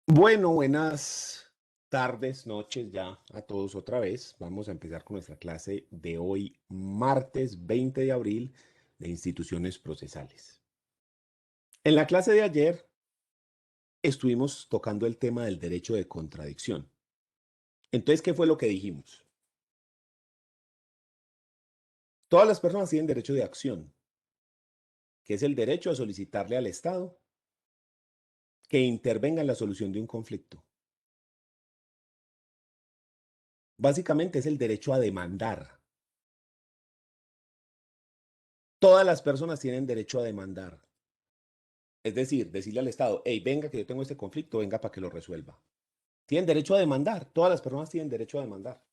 Bueno, buenas tardes, noches ya a todos otra vez. Vamos a empezar con nuestra clase de hoy, martes 20 de abril, de instituciones procesales. En la clase de ayer estuvimos tocando el tema del derecho de contradicción. Entonces, ¿qué fue lo que dijimos? Todas las personas tienen derecho de acción, que es el derecho a solicitarle al Estado que intervenga en la solución de un conflicto. Básicamente es el derecho a demandar. Todas las personas tienen derecho a demandar. Es decir, decirle al Estado, hey, venga que yo tengo este conflicto, venga para que lo resuelva. Tienen derecho a demandar, todas las personas tienen derecho a demandar.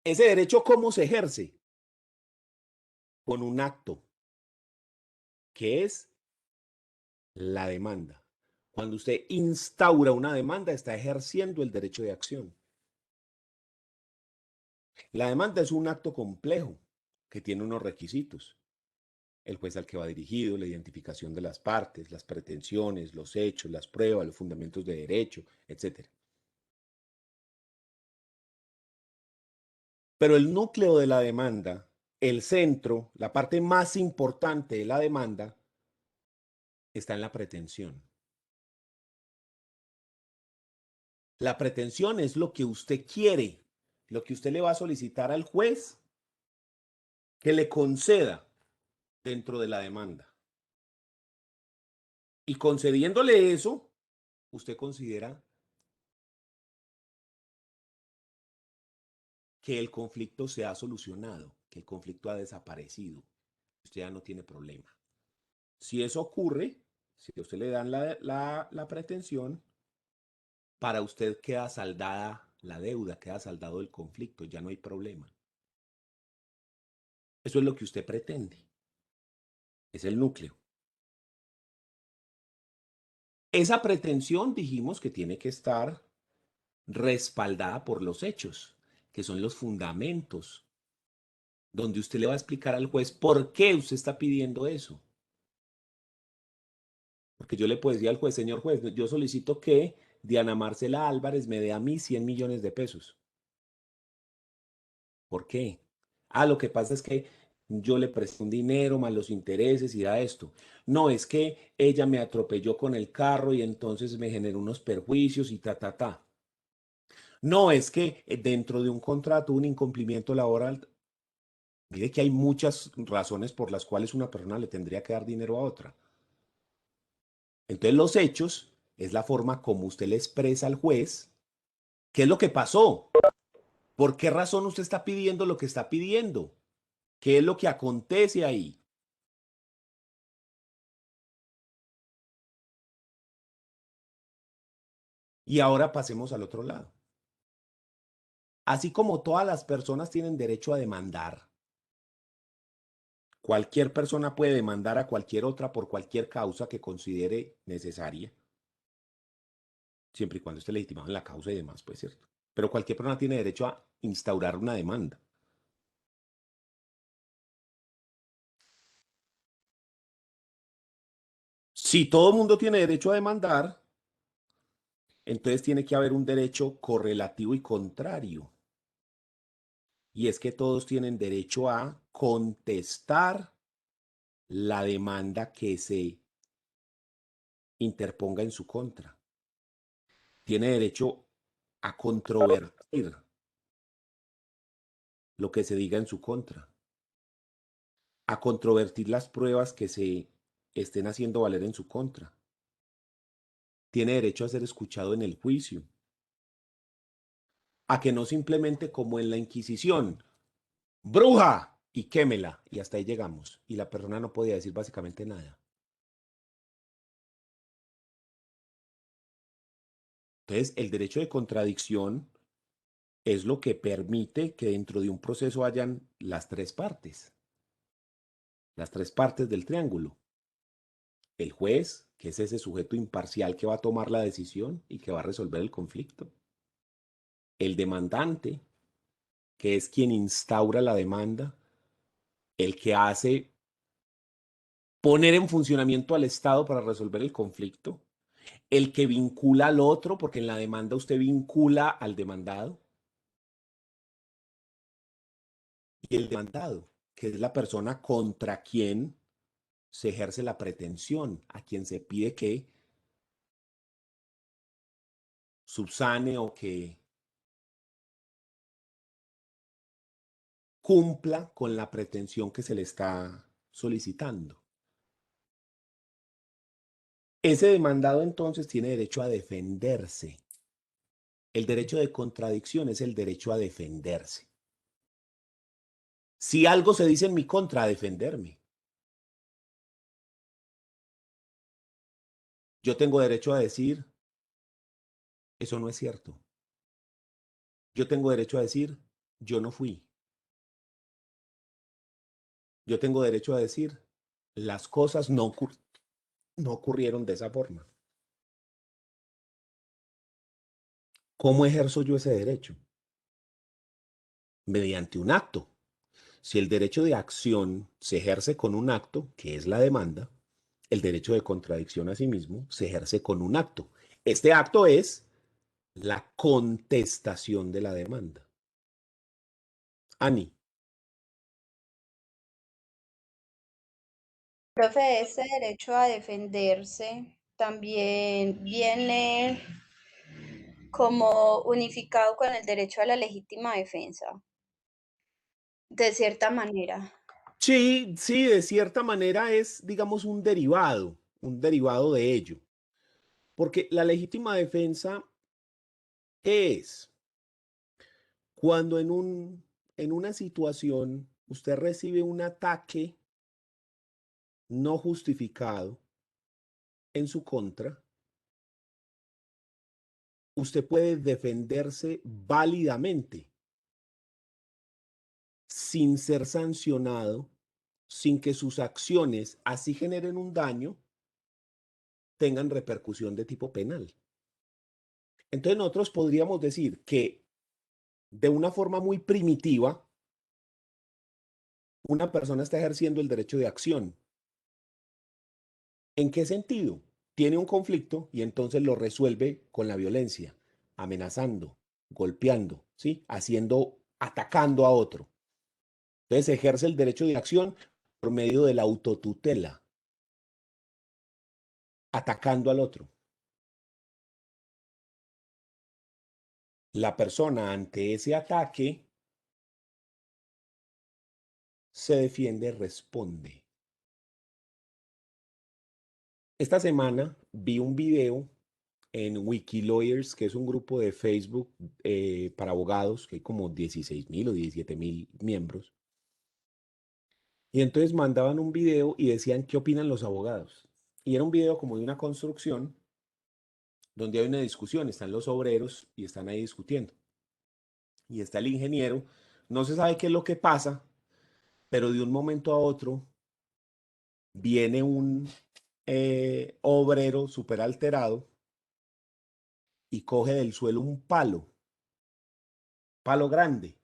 Ese derecho, ¿cómo se ejerce? Con un acto, que es la demanda. Cuando usted instaura una demanda, está ejerciendo el derecho de acción. La demanda es un acto complejo que tiene unos requisitos. El juez al que va dirigido, la identificación de las partes, las pretensiones, los hechos, las pruebas, los fundamentos de derecho, etc. Pero el núcleo de la demanda, el centro, la parte más importante de la demanda, está en la pretensión. La pretensión es lo que usted quiere, lo que usted le va a solicitar al juez que le conceda dentro de la demanda. Y concediéndole eso, usted considera que el conflicto se ha solucionado, que el conflicto ha desaparecido. Usted ya no tiene problema. Si eso ocurre, si a usted le dan la pretensión, para usted queda saldada la deuda, queda saldado el conflicto, ya no hay problema. Eso es lo que usted pretende. Es el núcleo. Esa pretensión dijimos que tiene que estar respaldada por los hechos, que son los fundamentos, donde usted le va a explicar al juez por qué usted está pidiendo eso. Porque yo le puedo decir al juez, señor juez, yo solicito que Diana Marcela Álvarez me dé a mí 100 millones de pesos. ¿Por qué? Ah, lo que pasa es que yo le presté un dinero más los intereses y da esto. No, es que ella me atropelló con el carro y entonces me generó unos perjuicios y ta, ta, ta. No, es que dentro de un contrato, un incumplimiento laboral, mire que hay muchas razones por las cuales una persona le tendría que dar dinero a otra. Entonces los hechos es la forma como usted le expresa al juez qué es lo que pasó, por qué razón usted está pidiendo lo que está pidiendo, qué es lo que acontece ahí. Y ahora pasemos al otro lado. Así como todas las personas tienen derecho a demandar, cualquier persona puede demandar a cualquier otra por cualquier causa que considere necesaria, siempre y cuando esté legitimado en la causa y demás, pues cierto. Pero cualquier persona tiene derecho a instaurar una demanda. Si todo el mundo tiene derecho a demandar, entonces tiene que haber un derecho correlativo y contrario. Y es que todos tienen derecho a contestar la demanda que se interponga en su contra. Tiene derecho a controvertir lo que se diga en su contra, a controvertir las pruebas que se estén haciendo valer en su contra. Tiene derecho a ser escuchado en el juicio, a que no simplemente como en la Inquisición, bruja y quémela, y hasta ahí llegamos, y la persona no podía decir básicamente nada. Entonces, el derecho de contradicción es lo que permite que dentro de un proceso hayan las tres partes del triángulo. El juez, que es ese sujeto imparcial que va a tomar la decisión y que va a resolver el conflicto. El demandante, que es quien instaura la demanda, el que hace poner en funcionamiento al Estado para resolver el conflicto. El que vincula al otro, porque en la demanda usted vincula al demandado, y el demandado, que es la persona contra quien se ejerce la pretensión, a quien se pide que subsane o que cumpla con la pretensión que se le está solicitando. Ese demandado entonces tiene derecho a defenderse. El derecho de contradicción es el derecho a defenderse. Si algo se dice en mi contra, a defenderme. Yo tengo derecho a decir, eso no es cierto. Yo tengo derecho a decir, yo no fui. Yo tengo derecho a decir, las cosas no ocurrieron de esa forma. ¿Cómo ejerzo yo ese derecho? Mediante un acto. Si el derecho de acción se ejerce con un acto, que es la demanda, el derecho de contradicción asimismo se ejerce con un acto. Este acto es la contestación de la demanda. Ani, Profe, ese derecho a defenderse también viene como unificado con el derecho a la legítima defensa, de cierta manera. sí, sí, de cierta manera es, digamos, un derivado de ello. Porque la legítima defensa es cuando en una situación usted recibe un ataque no justificado en su contra, usted puede defenderse válidamente, sin ser sancionado, sin que sus acciones, así generen un daño, tengan repercusión de tipo penal. Entonces nosotros podríamos decir que de una forma muy primitiva, una persona está ejerciendo el derecho de acción. ¿En qué sentido? Tiene un conflicto y entonces lo resuelve con la violencia, amenazando, golpeando, ¿sí? Atacando a otro. Entonces ejerce el derecho de acción por medio de la autotutela, atacando al otro. La persona ante ese ataque se defiende, responde. Esta semana vi un video en Wikilawyers, que es un grupo de Facebook para abogados, que hay como 16.000 o 17.000 miembros. Y entonces mandaban un video y decían qué opinan los abogados. Y era un video como de una construcción donde hay una discusión, están los obreros y están ahí discutiendo. Y está el ingeniero, no se sabe qué es lo que pasa, pero de un momento a otro viene un obrero súper alterado y coge del suelo un palo grande,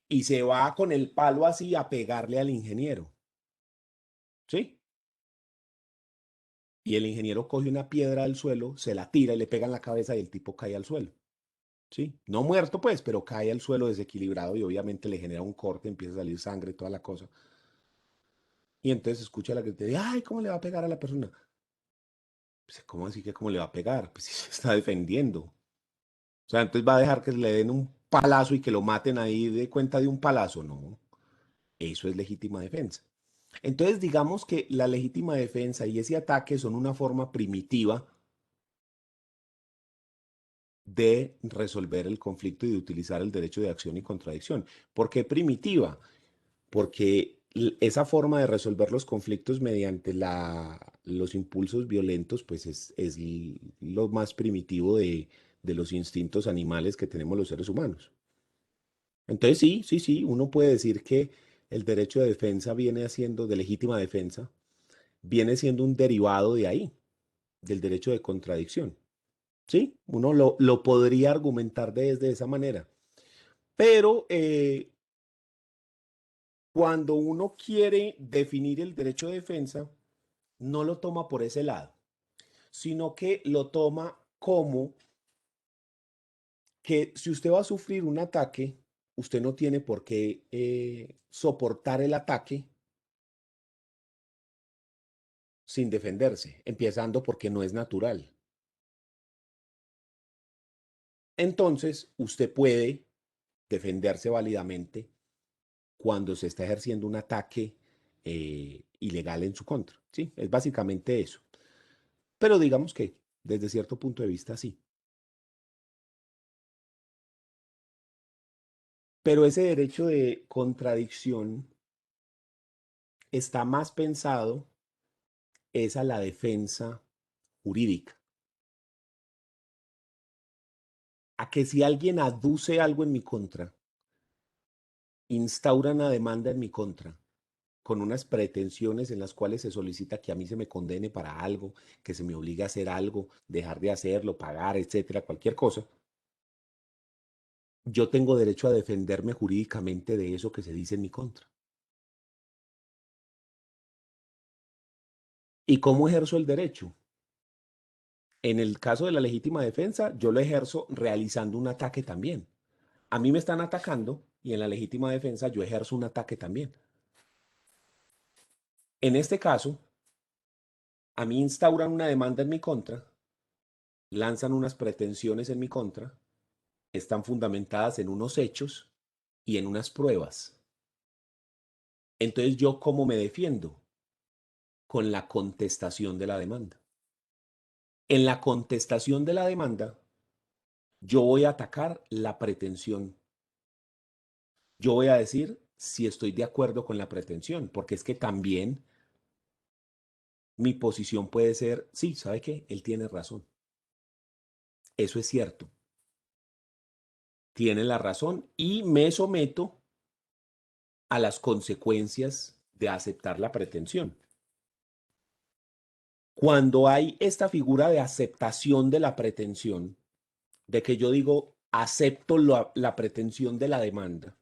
y se va con el palo así a pegarle al ingeniero, ¿sí? Y el ingeniero coge una piedra del suelo, se la tira y le pega en la cabeza y el tipo cae al suelo, ¿sí? No muerto pues, pero cae al suelo desequilibrado y obviamente le genera un corte, empieza a salir sangre, toda la cosa. Y entonces escucha la gritería, ay, ¿cómo le va a pegar a la persona? Pues, ¿cómo así que cómo le va a pegar? Pues si se está defendiendo. O sea, entonces va a dejar que le den un palazo y que lo maten ahí de cuenta de un palazo. No, eso es legítima defensa. Entonces, digamos que la legítima defensa y ese ataque son una forma primitiva de resolver el conflicto y de utilizar el derecho de acción y contradicción. ¿Por qué primitiva? Porque esa forma de resolver los conflictos mediante los impulsos violentos, pues es lo más primitivo de los instintos animales que tenemos los seres humanos. Entonces sí, sí, sí, uno puede decir que el derecho de defensa viene siendo, de legítima defensa, viene siendo un derivado de ahí, del derecho de contradicción. Sí, uno lo podría argumentar desde esa manera. Pero cuando uno quiere definir el derecho de defensa, no lo toma por ese lado, sino que lo toma como que si usted va a sufrir un ataque, usted no tiene por qué soportar el ataque sin defenderse, empezando porque no es natural. Entonces, usted puede defenderse válidamente cuando se está ejerciendo un ataque ilegal en su contra. ¿Sí? Es básicamente eso. Pero digamos que desde cierto punto de vista sí. Pero ese derecho de contradicción está más pensado es a la defensa jurídica. A que si alguien aduce algo en mi contra, instaura una demanda en mi contra, con unas pretensiones en las cuales se solicita que a mí se me condene para algo, que se me obligue a hacer algo, dejar de hacerlo, pagar, etcétera, cualquier cosa, yo tengo derecho a defenderme jurídicamente de eso que se dice en mi contra. ¿Y cómo ejerzo el derecho? En el caso de la legítima defensa, yo lo ejerzo realizando un ataque también. A mí me están atacando y en la legítima defensa yo ejerzo un ataque también. En este caso, a mí instauran una demanda en mi contra, lanzan unas pretensiones en mi contra, están fundamentadas en unos hechos y en unas pruebas. Entonces, ¿yo cómo me defiendo? Con la contestación de la demanda. En la contestación de la demanda, yo voy a atacar la pretensión. Yo voy a decir si estoy de acuerdo con la pretensión, porque es que también mi posición puede ser, sí, ¿sabe qué? Él tiene razón. Eso es cierto. Tiene la razón y me someto a las consecuencias de aceptar la pretensión. Cuando hay esta figura de aceptación de la pretensión, de que yo digo, acepto la pretensión de la demanda,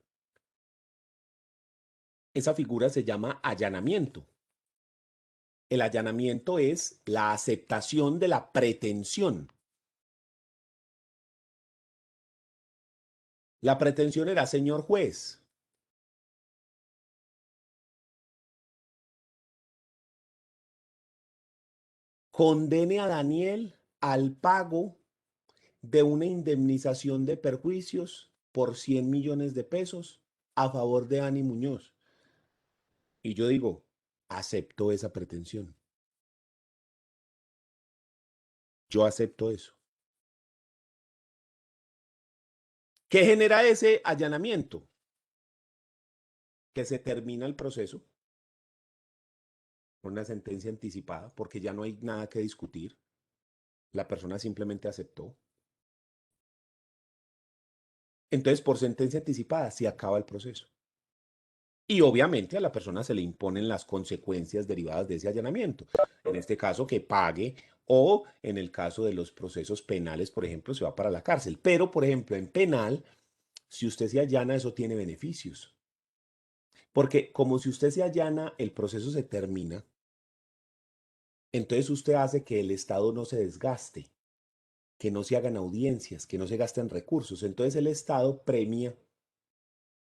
esa figura se llama allanamiento. El allanamiento es la aceptación de la pretensión. La pretensión era, señor juez, condene a Daniel al pago de una indemnización de perjuicios por 100 millones de pesos a favor de Ani Muñoz. Y yo digo, acepto esa pretensión. Yo acepto eso. ¿Qué genera ese allanamiento? Que se termina el proceso con una sentencia anticipada porque ya no hay nada que discutir. La persona simplemente aceptó. Entonces, por sentencia anticipada, se acaba el proceso. Y obviamente a la persona se le imponen las consecuencias derivadas de ese allanamiento. En este caso, que pague o en el caso de los procesos penales, por ejemplo, se va para la cárcel. Pero, por ejemplo, en penal, si usted se allana, eso tiene beneficios. Porque como si usted se allana, el proceso se termina. Entonces usted hace que el Estado no se desgaste, que no se hagan audiencias, que no se gasten recursos. Entonces el Estado premia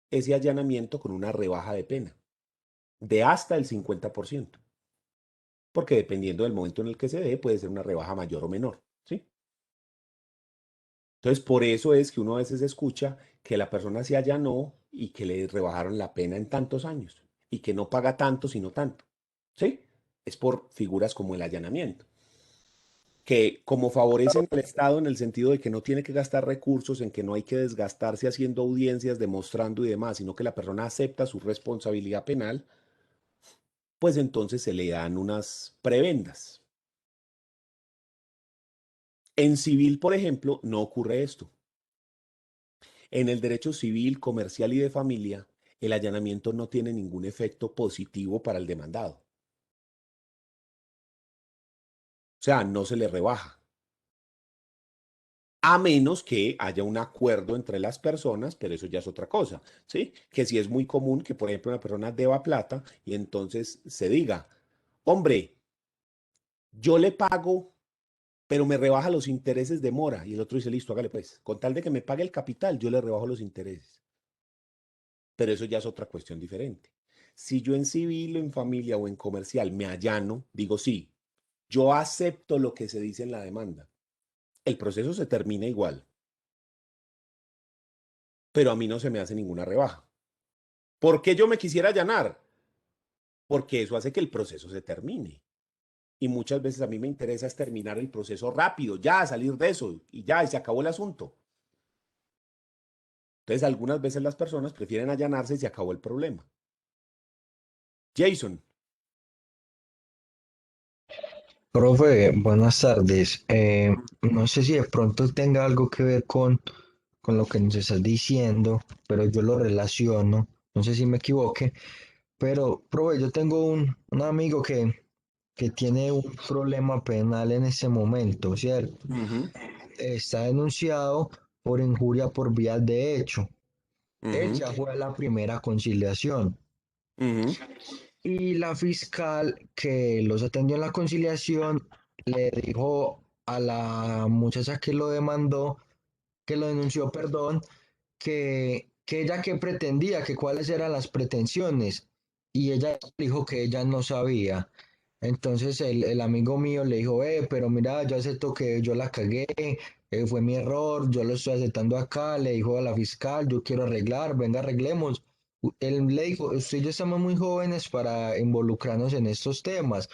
ese allanamiento con una rebaja de pena de hasta el 50%, porque dependiendo del momento en el que se dé, puede ser una rebaja mayor o menor, ¿sí? Entonces, por eso es que uno a veces escucha que la persona se allanó y que le rebajaron la pena en tantos años y que no paga tanto, sino tanto, ¿sí? Es por figuras como el allanamiento, que como favorecen al Estado en el sentido de que no tiene que gastar recursos, en que no hay que desgastarse haciendo audiencias, demostrando y demás, sino que la persona acepta su responsabilidad penal, pues entonces se le dan unas prebendas. En civil, por ejemplo, no ocurre esto. En el derecho civil, comercial y de familia, el allanamiento no tiene ningún efecto positivo para el demandado. O sea, no se le rebaja. A menos que haya un acuerdo entre las personas, pero eso ya es otra cosa, ¿sí? Que sí es muy común que, por ejemplo, una persona deba plata y entonces se diga, hombre, yo le pago pero me rebaja los intereses de mora. Y el otro dice, listo, hágale pues. Con tal de que me pague el capital, yo le rebajo los intereses. Pero eso ya es otra cuestión diferente. Si yo en civil o en familia o en comercial me allano, digo sí, yo acepto lo que se dice en la demanda. El proceso se termina igual, pero a mí no se me hace ninguna rebaja. ¿Por qué yo me quisiera allanar? Porque eso hace que el proceso se termine. Y muchas veces a mí me interesa es terminar el proceso rápido, ya salir de eso y ya, y se acabó el asunto. Entonces, algunas veces las personas prefieren allanarse y se acabó el problema. Jason. Profe, buenas tardes. No sé si de pronto tenga algo que ver con lo que nos estás diciendo, pero yo lo relaciono. No sé si me equivoque, pero, profe, yo tengo un amigo que tiene un problema penal en este momento, ¿cierto? Ujú, Está denunciado por injuria por vías de hecho. ujú, Ella fue la primera conciliación. ujú, Y la fiscal que los atendió en la conciliación le dijo a la muchacha que lo demandó, que lo denunció, perdón, que ella que pretendía, que cuáles eran las pretensiones. Y ella dijo que ella no sabía. Entonces el amigo mío le dijo, pero mira, yo acepto que yo la cagué, fue mi error, yo lo estoy aceptando acá, le dijo a la fiscal, yo quiero arreglar, venga, arreglemos. Él le dijo, usted y yo estamos muy jóvenes para involucrarnos en estos temas.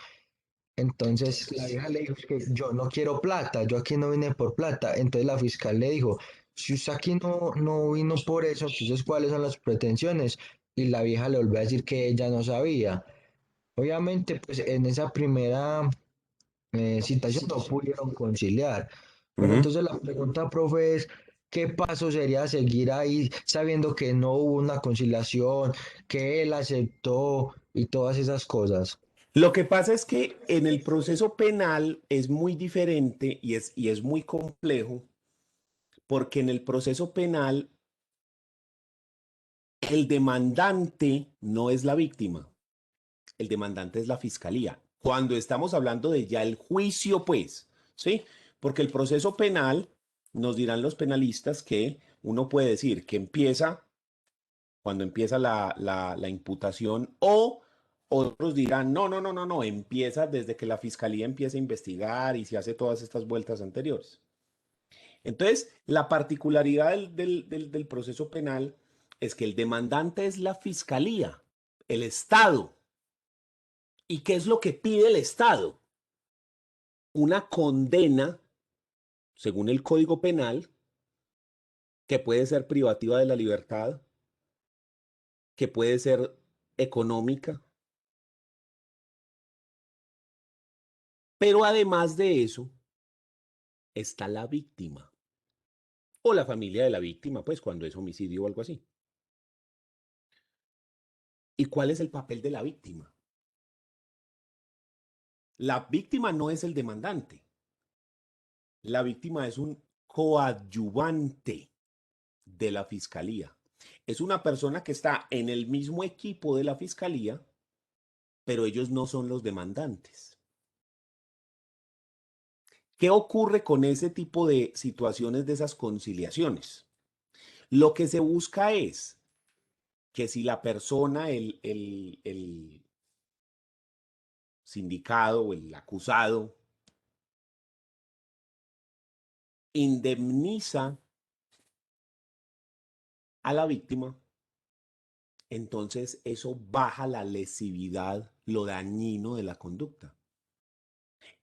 Entonces la vieja le dijo, "Es que yo no quiero plata, yo aquí no vine por plata". Entonces la fiscal le dijo, si usted aquí no vino por eso, entonces ¿cuáles son las pretensiones? Y la vieja le volvió a decir que ella no sabía. Obviamente, pues en esa primera citación no pudieron conciliar. Pero ujú. entonces la pregunta, profe, es, ¿qué paso sería seguir ahí sabiendo que no hubo una conciliación, que él aceptó y todas esas cosas? Lo que pasa es que en el proceso penal es muy diferente y es muy complejo porque en el proceso penal el demandante no es la víctima, el demandante es la fiscalía. Cuando estamos hablando de ya el juicio, pues, ¿sí? Porque el proceso penal, nos dirán los penalistas que uno puede decir que empieza cuando empieza la imputación o otros dirán, no, no, no, no, no, empieza desde que la fiscalía empieza a investigar y se hace todas estas vueltas anteriores. Entonces, la particularidad del proceso penal es que el demandante es la fiscalía, el Estado. ¿Y qué es lo que pide el Estado? Una condena, según el Código Penal, que puede ser privativa de la libertad, que puede ser económica, pero además de eso está la víctima o la familia de la víctima, pues cuando es homicidio o algo así. ¿Y cuál es el papel de la víctima? La víctima no es el demandante. La víctima es un coadyuvante de la fiscalía. Es una persona que está en el mismo equipo de la fiscalía, pero ellos no son los demandantes. ¿Qué ocurre con ese tipo de situaciones, de esas conciliaciones? Lo que se busca es que si la persona, el sindicado o el acusado, indemniza a la víctima, entonces eso baja la lesividad, lo dañino de la conducta.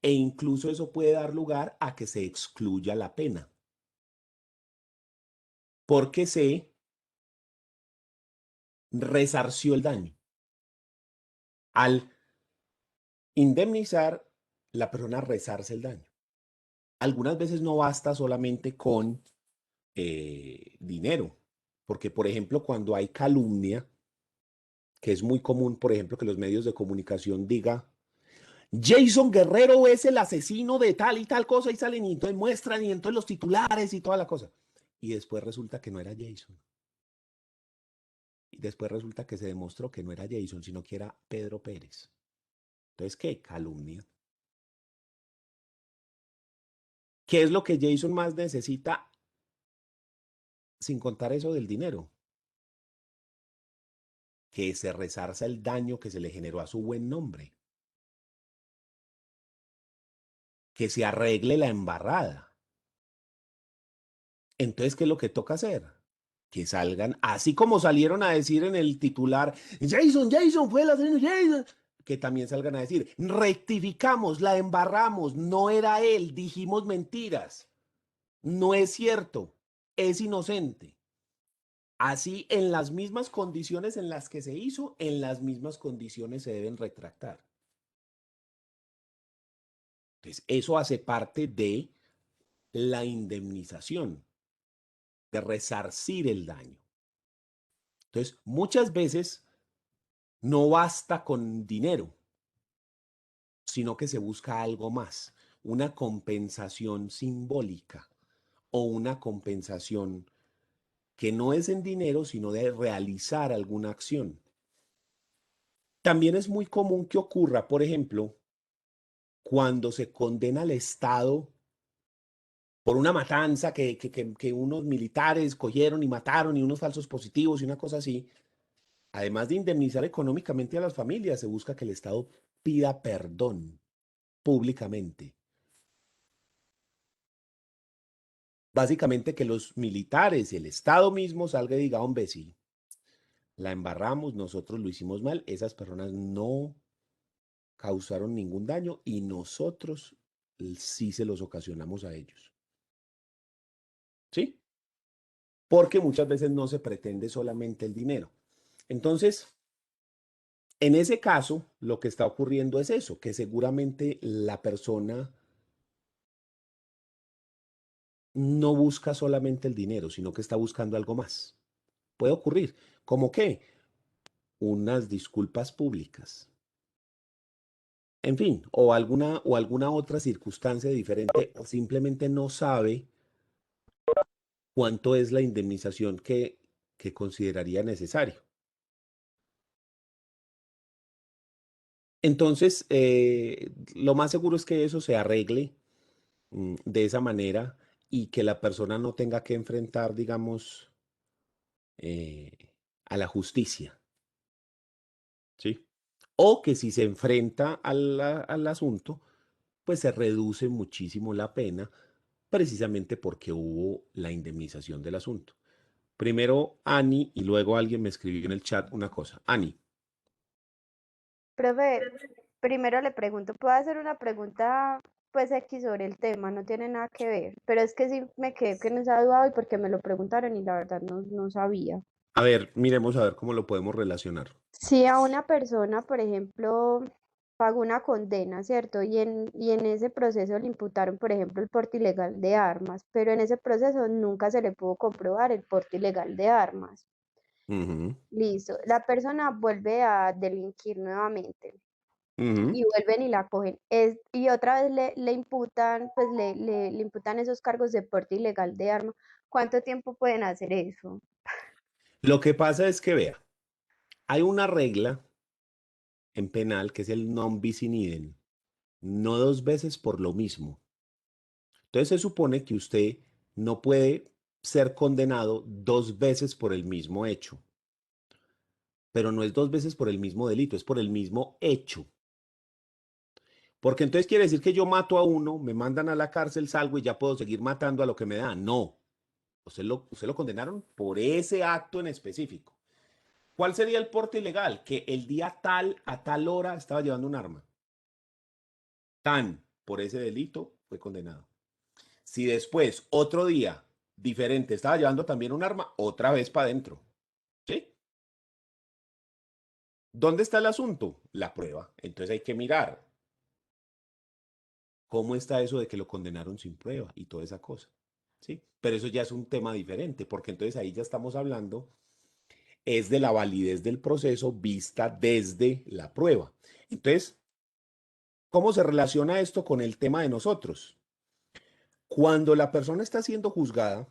E incluso eso puede dar lugar a que se excluya la pena, porque se resarció el daño. Al indemnizar, la persona resarce el daño. Algunas veces no basta solamente con dinero, porque por ejemplo cuando hay calumnia, que es muy común, por ejemplo, que los medios de comunicación diga, Jason Guerrero es el asesino de tal y tal cosa y salen y entonces muestran y entonces los titulares y toda la cosa. Y después resulta que no era Jason. Y después resulta que se demostró que no era Jason, sino que era Pedro Pérez. Entonces, ¿qué? Calumnia. ¿Qué es lo que Jason más necesita sin contar eso del dinero? Que se resarza el daño que se le generó a su buen nombre, que se arregle la embarrada. Entonces, ¿qué es lo que toca hacer? Que salgan, así como salieron a decir en el titular, Jason fue el asesino, Jason, que también salgan a decir, rectificamos, la embarramos, no era él, dijimos mentiras, no es cierto, es inocente. Así, en las mismas condiciones en las que se hizo, en las mismas condiciones se deben retractar. Entonces, eso hace parte de la indemnización, de resarcir el daño. Entonces, muchas veces no basta con dinero, sino que se busca algo más, una compensación simbólica o una compensación que no es en dinero, sino de realizar alguna acción. También es muy común que ocurra, por ejemplo, cuando se condena al Estado por una matanza que unos militares cogieron y mataron y unos falsos positivos y una cosa así. Además de indemnizar económicamente a las familias, se busca que el Estado pida perdón públicamente. Básicamente que los militares y el Estado mismo salga y diga, hombre, sí, la embarramos, nosotros lo hicimos mal, esas personas no causaron ningún daño y nosotros sí se los ocasionamos a ellos. ¿Sí? Porque muchas veces no se pretende solamente el dinero. Entonces, en ese caso, lo que está ocurriendo es eso, que seguramente la persona no busca solamente el dinero, sino que está buscando algo más. Puede ocurrir, como que unas disculpas públicas. En fin, o alguna otra circunstancia diferente, o simplemente no sabe cuánto es la indemnización que consideraría necesario. Entonces, lo más seguro es que eso se arregle de esa manera y que la persona no tenga que enfrentar, digamos, eh, a la justicia, ¿sí? O que si se enfrenta al asunto, pues se reduce muchísimo la pena precisamente porque hubo la indemnización del asunto. Primero Ani y luego alguien me escribió en el chat una cosa. Ani, Profe, primero le pregunto, ¿puedo hacer una pregunta pues X sobre el tema? No tiene nada que ver, pero es que sí me quedé con esa duda y porque me lo preguntaron y la verdad no sabía. a ver, miremos a ver cómo lo podemos relacionar. Si a una persona, por ejemplo, pagó una condena, ¿cierto? Y en ese proceso le imputaron, por ejemplo, el porte ilegal de armas, pero en ese proceso nunca se le pudo comprobar el porte ilegal de armas. Ujú, Listo, la persona vuelve a delinquir nuevamente ujú. y vuelven y la cogen. Y otra vez le imputan, pues le imputan esos cargos de porte ilegal de arma. ¿Cuánto tiempo pueden hacer eso? Lo que pasa es que, vea, hay una regla en penal que es el non bis in idem, no dos veces por lo mismo. Entonces se supone que usted no puede ser condenado dos veces por el mismo hecho, pero no es dos veces por el mismo delito, es por el mismo hecho. Porque entonces quiere decir que yo mato a uno, me mandan a la cárcel, salgo y ya puedo seguir matando a lo que me da. No, usted lo condenaron por ese acto en específico. ¿Cuál sería el porte ilegal? Que el día tal, a tal hora, estaba llevando un arma. Tan, por ese delito, fue condenado. Si después, otro día, diferente, estaba llevando también un arma, otra vez para adentro. ¿Sí? ¿Dónde está el asunto? La prueba. Entonces hay que mirar cómo está eso de que lo condenaron sin prueba y toda esa cosa. ¿Sí? Pero eso ya es un tema diferente, porque entonces ahí ya estamos hablando es de la validez del proceso vista desde la prueba. Entonces, ¿cómo se relaciona esto con el tema de nosotros? Cuando la persona está siendo juzgada,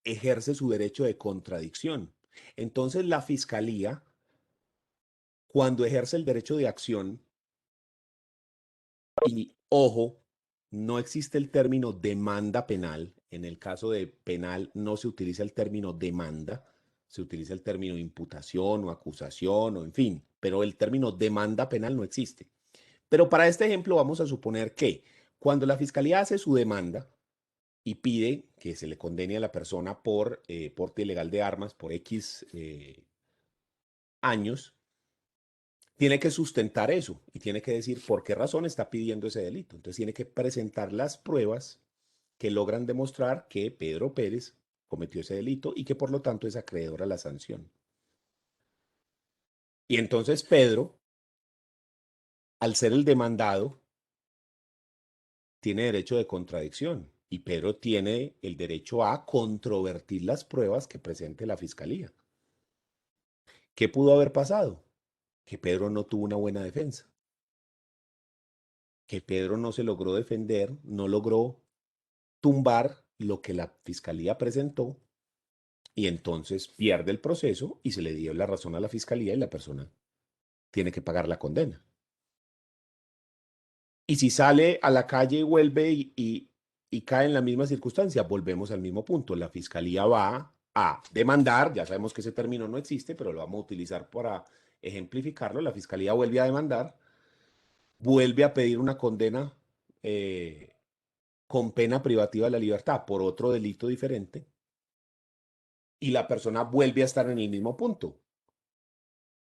ejerce su derecho de contradicción. Entonces, la fiscalía, cuando ejerce el derecho de acción, y ojo, no existe el término demanda penal. En el caso de penal no se utiliza el término demanda, se utiliza el término imputación o acusación o en fin, pero el término demanda penal no existe. Pero para este ejemplo vamos a suponer que cuando la fiscalía hace su demanda y pide que se le condene a la persona por porte ilegal de armas por X años, tiene que sustentar eso y tiene que decir por qué razón está pidiendo ese delito. Entonces tiene que presentar las pruebas que logran demostrar que Pedro Pérez cometió ese delito y que por lo tanto es acreedor a la sanción. Y entonces Pedro, al ser el demandado, tiene derecho de contradicción y Pedro tiene el derecho a controvertir las pruebas que presente la fiscalía. ¿Qué pudo haber pasado? Que Pedro no tuvo una buena defensa, que Pedro no se logró defender, no logró tumbar lo que la fiscalía presentó y entonces pierde el proceso y se le dio la razón a la fiscalía y la persona tiene que pagar la condena. Y si sale a la calle y vuelve y cae en la misma circunstancia, volvemos al mismo punto. La fiscalía va a demandar, ya sabemos que ese término no existe, pero lo vamos a utilizar para ejemplificarlo. La fiscalía vuelve a demandar, vuelve a pedir una condena eh, con pena privativa de la libertad por otro delito diferente y la persona vuelve a estar en el mismo punto.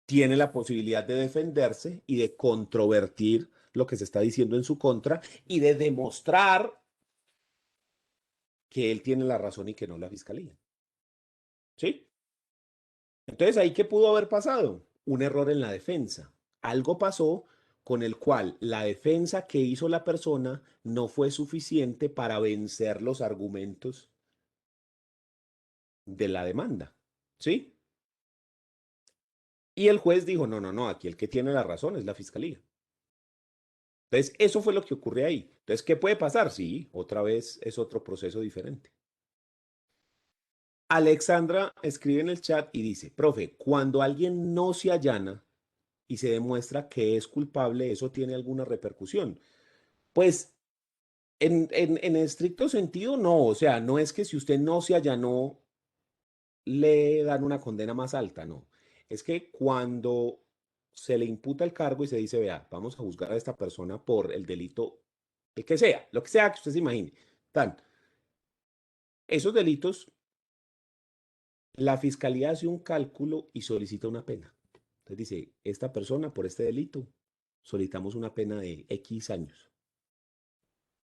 Tiene la posibilidad de defenderse y de controvertir lo que se está diciendo en su contra y de demostrar que él tiene la razón y que no la fiscalía. ¿Sí? Entonces, ¿ahí qué pudo haber pasado? Un error en la defensa. Algo pasó con el cual la defensa que hizo la persona no fue suficiente para vencer los argumentos de la demanda. ¿Sí? Y el juez dijo, no, no, no, aquí el que tiene la razón es la fiscalía. Entonces, eso fue lo que ocurre ahí. Entonces, ¿qué puede pasar? Sí, otra vez es otro proceso diferente. Alexandra escribe en el chat y dice, profe, cuando alguien no se allana y se demuestra que es culpable, ¿eso tiene alguna repercusión? Pues en estricto sentido, no. O sea, no es que si usted no se allanó, le dan una condena más alta, no. Es que cuando se le imputa el cargo y se dice, vea, vamos a juzgar a esta persona por el delito, el que sea, lo que sea que usted se imagine, tan, esos delitos, la fiscalía hace un cálculo y solicita una pena. Entonces dice, esta persona por este delito solicitamos una pena de X años.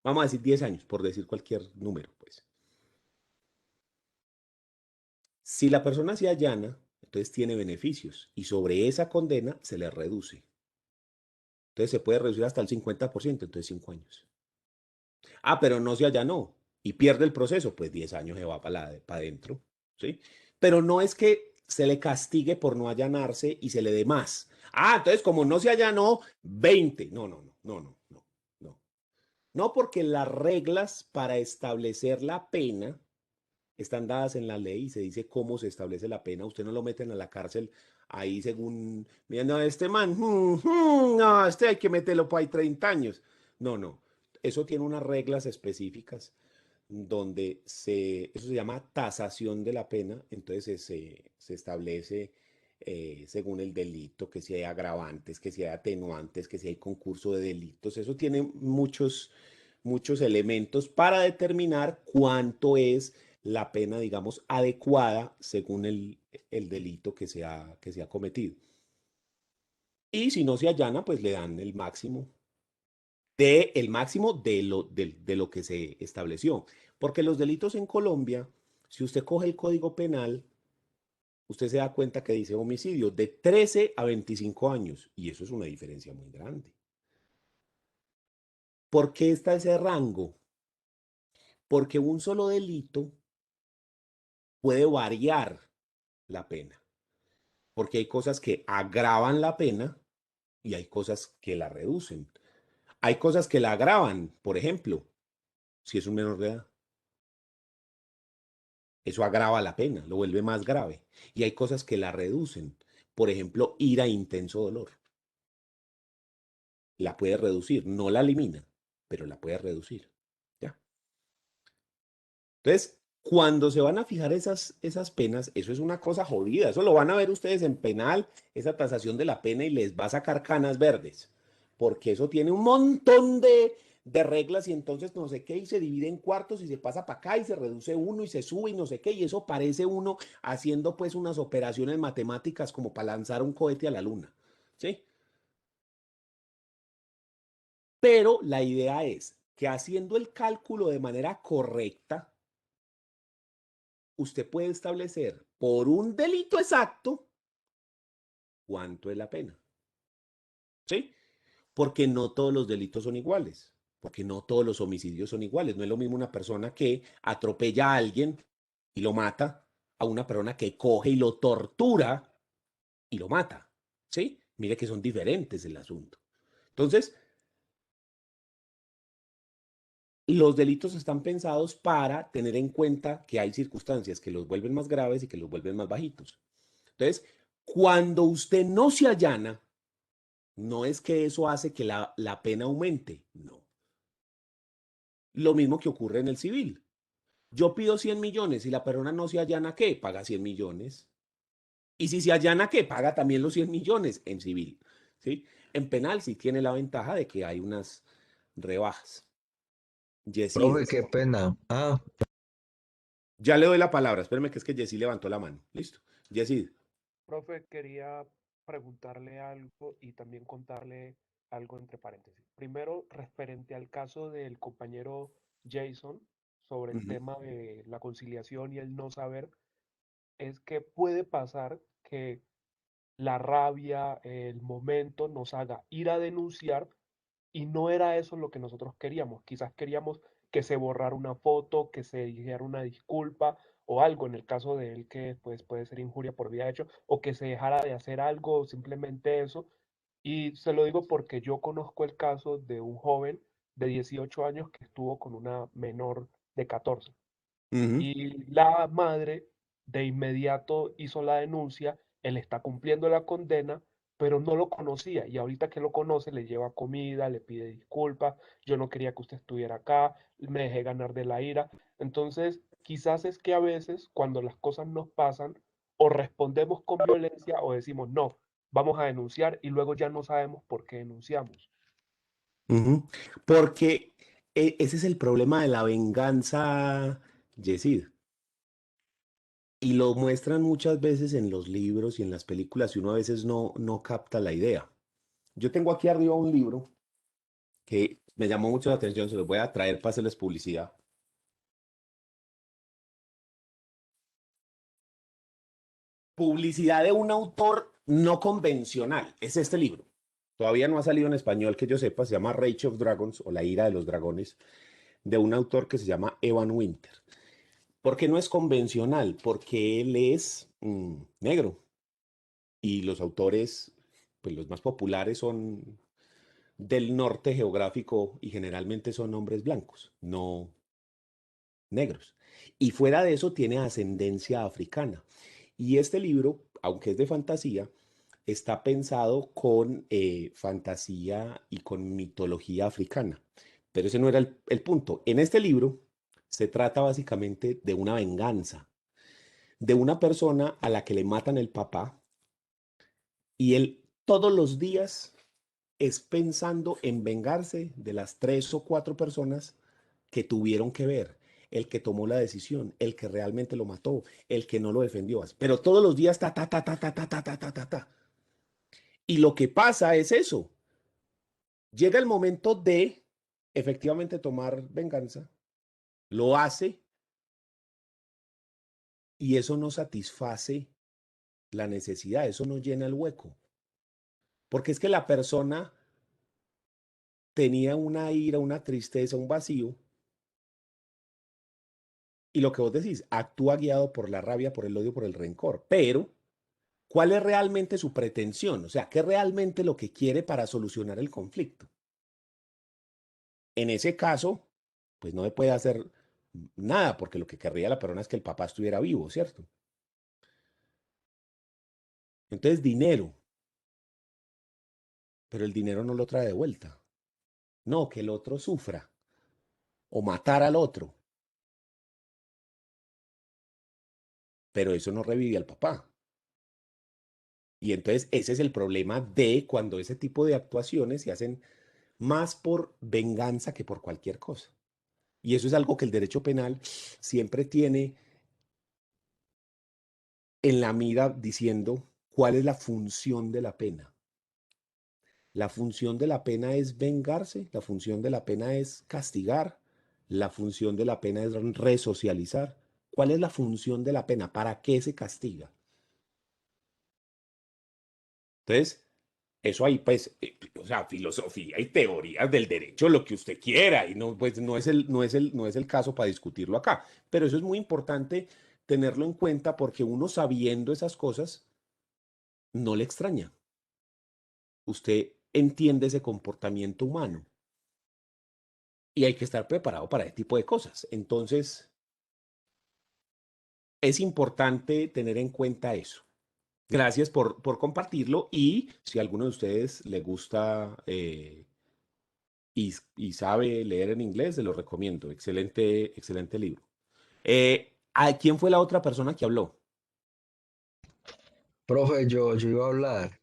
Vamos a decir 10 años, por decir cualquier número, pues. Si la persona se allana, entonces tiene beneficios y sobre esa condena se le reduce. Entonces se puede reducir hasta el 50%, entonces 5 años. Ah, pero no se allanó y pierde el proceso, pues 10 años se va para adentro, ¿sí? Pero no es que se le castigue por no allanarse y se le dé más. Ah, entonces como no se allanó, 20. No, no, no, no, no, no, no. No, porque las reglas para establecer la pena están dadas en la ley y se dice cómo se establece la pena. Usted no lo meten a la cárcel ahí según, mira, no, este man, no, este hay que meterlo para ahí 30 años. No, no. Eso tiene unas reglas específicas donde eso se llama tasación de la pena, entonces se establece según el delito, que si hay agravantes, que si hay atenuantes, que si hay concurso de delitos, eso tiene muchos elementos para determinar cuánto es la pena, digamos, adecuada según el delito que se ha cometido. Y si no se allana, pues le dan el máximo de lo que se estableció. Porque los delitos en Colombia, si usted coge el Código Penal, usted se da cuenta que dice homicidio de 13 a 25 años. Y eso es una diferencia muy grande. ¿Por qué está ese rango? Porque un solo delito puede variar la pena. Porque hay cosas que agravan la pena y hay cosas que la reducen. Hay cosas que la agravan, por ejemplo, si es un menor de edad. Eso agrava la pena, lo vuelve más grave. Y hay cosas que la reducen. Por ejemplo, ira e intenso dolor. La puede reducir, no la elimina, pero la puede reducir. ¿Ya? Entonces, cuando se van a fijar esas penas, eso es una cosa jodida. Eso lo van a ver ustedes en penal, esa tasación de la pena y les va a sacar canas verdes. Porque eso tiene un montón de reglas y entonces no sé qué, y se divide en cuartos y se pasa para acá y se reduce uno y se sube y no sé qué. Y eso parece uno haciendo pues unas operaciones matemáticas como para lanzar un cohete a la luna. ¿Sí? Pero la idea es que haciendo el cálculo de manera correcta, usted puede establecer por un delito exacto cuánto es la pena. ¿Sí? Porque no todos los delitos son iguales, porque no todos los homicidios son iguales. No es lo mismo una persona que atropella a alguien y lo mata a una persona que coge y lo tortura y lo mata. ¿Sí? Mire que son diferentes el asunto. Entonces, los delitos están pensados para tener en cuenta que hay circunstancias que los vuelven más graves y que los vuelven más bajitos. Entonces, cuando usted no se allana, no es que eso hace que la pena aumente, no. Lo mismo que ocurre en el civil. Yo pido 100 millones y la persona no se allana, ¿qué? Paga 100 millones. Y si se allana, ¿qué? Paga también los 100 millones en civil. ¿Sí? En penal sí tiene la ventaja de que hay unas rebajas. Yesid, Profe, qué pena. ya le doy la palabra. Espérame que es que Yesid levantó la mano. Listo. Yesid. Profe, quería preguntarle algo y también contarle algo entre paréntesis. Primero, referente al caso del compañero Jason sobre el Ujú, tema de la conciliación y el no saber, es que puede pasar que la rabia, el momento nos haga ir a denunciar y no era eso lo que nosotros queríamos. Quizás queríamos que se borrara una foto, que se dijera una disculpa o algo en el caso de él que pues, puede ser injuria por vía de hecho, o que se dejara de hacer algo, o simplemente eso. Y se lo digo porque yo conozco el caso de un joven de 18 años que estuvo con una menor de 14. ujú, Y la madre de inmediato hizo la denuncia, él está cumpliendo la condena, pero no lo conocía y ahorita que lo conoce le lleva comida, le pide disculpas, yo no quería que usted estuviera acá, me dejé ganar de la ira. Entonces, quizás es que a veces cuando las cosas nos pasan, o respondemos con violencia o decimos, no, vamos a denunciar y luego ya no sabemos por qué denunciamos. ujú. Porque ese es el problema de la venganza, Yesid. Y lo muestran muchas veces en los libros y en las películas y uno a veces no capta la idea. Yo tengo aquí arriba un libro que me llamó mucho la atención, se los voy a traer para hacerles publicidad. Publicidad de un autor no convencional. Es este libro. Todavía no ha salido en español que yo sepa, se llama Rage of Dragons o La ira de los dragones, de un autor que se llama Evan Winter. ¿Por qué no es convencional? Porque él es negro y los autores, pues los más populares son del norte geográfico y generalmente son hombres blancos, no negros. Y fuera de eso tiene ascendencia africana. Y este libro, aunque es de fantasía, está pensado con fantasía y con mitología africana. Pero ese no era el punto. En este libro se trata básicamente de una venganza, de una persona a la que le matan el papá y él todos los días es pensando en vengarse de las 3 o 4 personas que tuvieron que ver, el que tomó la decisión, el que realmente lo mató, el que no lo defendió. Pero todos los días ta. Y lo que pasa es eso. Llega el momento de efectivamente tomar venganza, lo hace y eso no satisface la necesidad, eso no llena el hueco. Porque es que la persona tenía una ira, una tristeza, un vacío. Y lo que vos decís, actúa guiado por la rabia, por el odio, por el rencor. Pero, ¿cuál es realmente su pretensión? O sea, ¿qué es realmente lo que quiere para solucionar el conflicto? En ese caso, pues no se puede hacer nada, porque lo que querría la persona es que el papá estuviera vivo, ¿cierto? Entonces, dinero, pero el dinero no lo trae de vuelta. No, que el otro sufra. o matar al otro. Pero eso no revive al papá. Y entonces ese es el problema de cuando ese tipo de actuaciones se hacen más por venganza que por cualquier cosa. Y eso es algo que el derecho penal siempre tiene en la mira diciendo cuál es la función de la pena. La función de la pena es vengarse, la función de la pena es castigar, la función de la pena es resocializar. ¿Cuál es la función de la pena? ¿Para qué se castiga? Entonces, eso ahí, pues, o sea, filosofía y teorías del derecho, lo que usted quiera, y no, pues, no es el caso para discutirlo acá. Pero eso es muy importante tenerlo en cuenta porque uno sabiendo esas cosas, no le extraña. Usted entiende ese comportamiento humano y hay que estar preparado para ese tipo de cosas. Entonces, es importante tener en cuenta eso. Gracias por compartirlo y si a alguno de ustedes le gusta y sabe leer en inglés, se lo recomiendo. Excelente, excelente libro. ¿A quién fue la otra persona que habló? Profe, yo iba a hablar.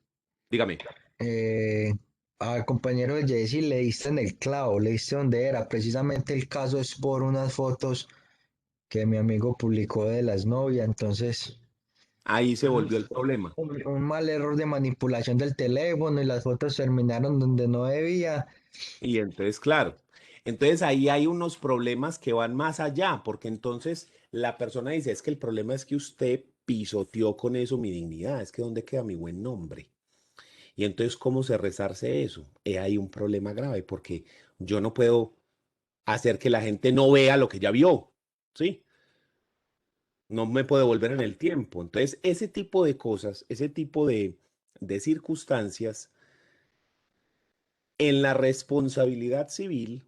Dígame. eh, Al compañero de Jesse le diste en el clavo, le diste donde era. Precisamente el caso es por unas fotos que mi amigo publicó de las novias. Entonces, Ahí se volvió el problema. un mal error de manipulación del teléfono y las fotos terminaron donde no debía. Y entonces, claro, entonces ahí hay unos problemas que van más allá, porque entonces la persona dice, es que el problema es que usted pisoteó con eso mi dignidad, es que ¿dónde queda mi buen nombre? Y entonces, ¿cómo se resarce eso? Hay un problema grave, porque yo no puedo hacer que la gente no vea lo que ya vio, ¿sí? No me puedo volver en el tiempo. Entonces, ese tipo de cosas, ese tipo de circunstancias, en la responsabilidad civil,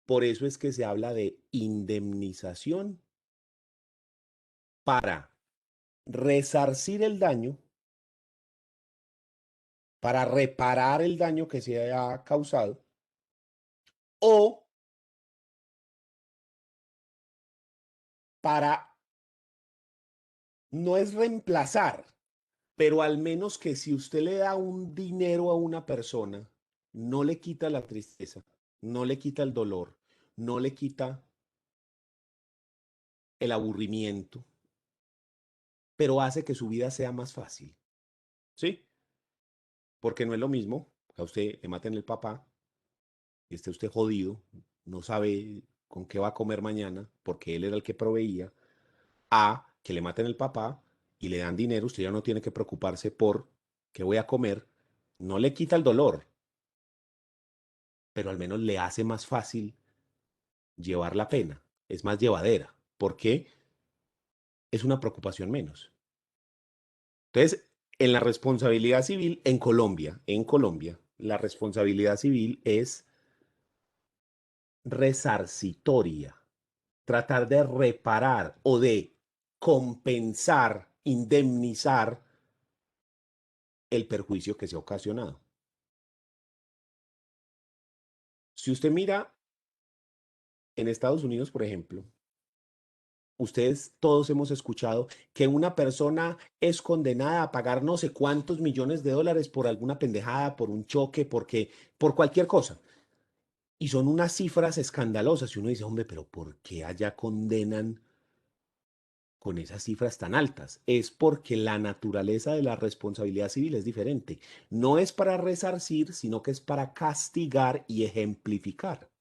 por eso es que se habla de indemnización para resarcir el daño, para reparar el daño que se haya causado, o para, no es reemplazar, pero al menos que si usted le da un dinero a una persona, no le quita la tristeza, no le quita el dolor, no le quita el aburrimiento, pero hace que su vida sea más fácil, ¿sí? Porque no es lo mismo que a usted le maten el papá y esté usted jodido, no sabe con qué va a comer mañana, porque él era el que proveía, a que le maten el papá y le dan dinero, usted ya no tiene que preocuparse por qué voy a comer, no le quita el dolor, pero al menos le hace más fácil llevar la pena, es más llevadera, porque es una preocupación menos. Entonces, en la responsabilidad civil en Colombia, la responsabilidad civil es resarcitoria, tratar de reparar o de compensar, indemnizar el perjuicio que se ha ocasionado. Si usted mira en Estados Unidos, por ejemplo, ustedes todos hemos escuchado que una persona es condenada a pagar no sé cuántos millones de dólares por alguna pendejada, por un choque, porque por cualquier cosa. Y son unas cifras escandalosas. Y uno dice, hombre, pero ¿por qué allá condenan con esas cifras tan altas? Es porque la naturaleza de la responsabilidad civil es diferente. No es para resarcir, sino que es para castigar y ejemplificar.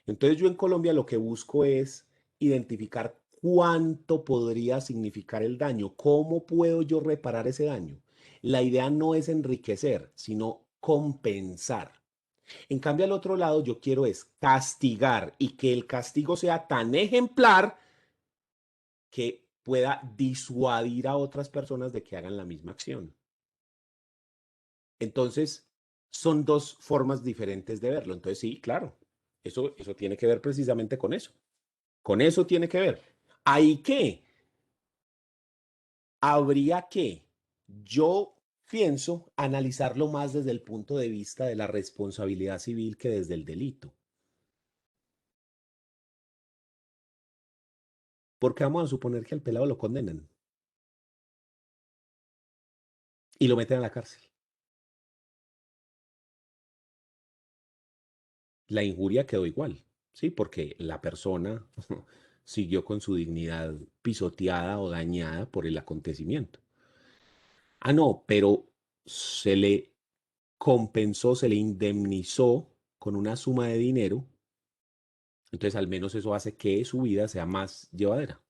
Entonces yo en Colombia lo que busco es identificar cuánto podría significar el daño, cómo puedo yo reparar ese daño. La idea no es enriquecer, sino compensar. En cambio, al otro lado, yo quiero es castigar y que el castigo sea tan ejemplar que pueda disuadir a otras personas de que hagan la misma acción. Entonces, son dos formas diferentes de verlo. Entonces, sí, claro, eso tiene que ver precisamente con eso. Con eso tiene que ver. Hay que, habría que, yo pienso, analizarlo más desde el punto de vista de la responsabilidad civil que desde el delito. Porque vamos a suponer que al pelado lo condenan y lo meten a la cárcel. La injuria quedó igual, ¿sí? Porque la persona siguió con su dignidad pisoteada o dañada por el acontecimiento. Ah, no, pero se le compensó, se le indemnizó con una suma de dinero, entonces al menos eso hace que su vida sea más llevadera.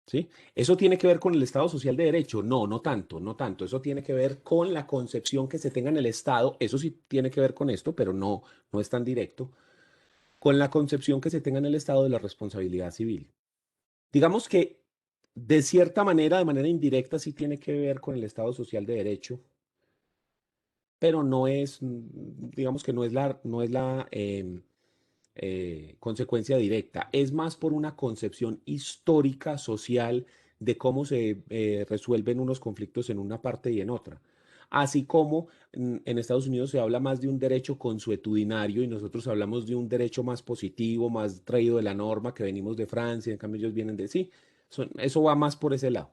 ¿Sí? ¿Eso tiene que ver con el Estado Social de Derecho? No, no tanto, no tanto. Eso tiene que ver con la concepción que se tenga en el Estado. Eso sí tiene que ver con esto, pero no, no es tan directo. Con la concepción que se tenga en el Estado de la responsabilidad civil. Digamos que de cierta manera, de manera indirecta, sí tiene que ver con el Estado Social de Derecho, pero no es, digamos que no es la consecuencia directa. Es más por una concepción histórica, social, de cómo se resuelven unos conflictos en una parte y en otra. Así como en Estados Unidos se habla más de un derecho consuetudinario y nosotros hablamos de un derecho más positivo, más traído de la norma, que venimos de Francia, en cambio ellos vienen de sí. Eso va más por ese lado.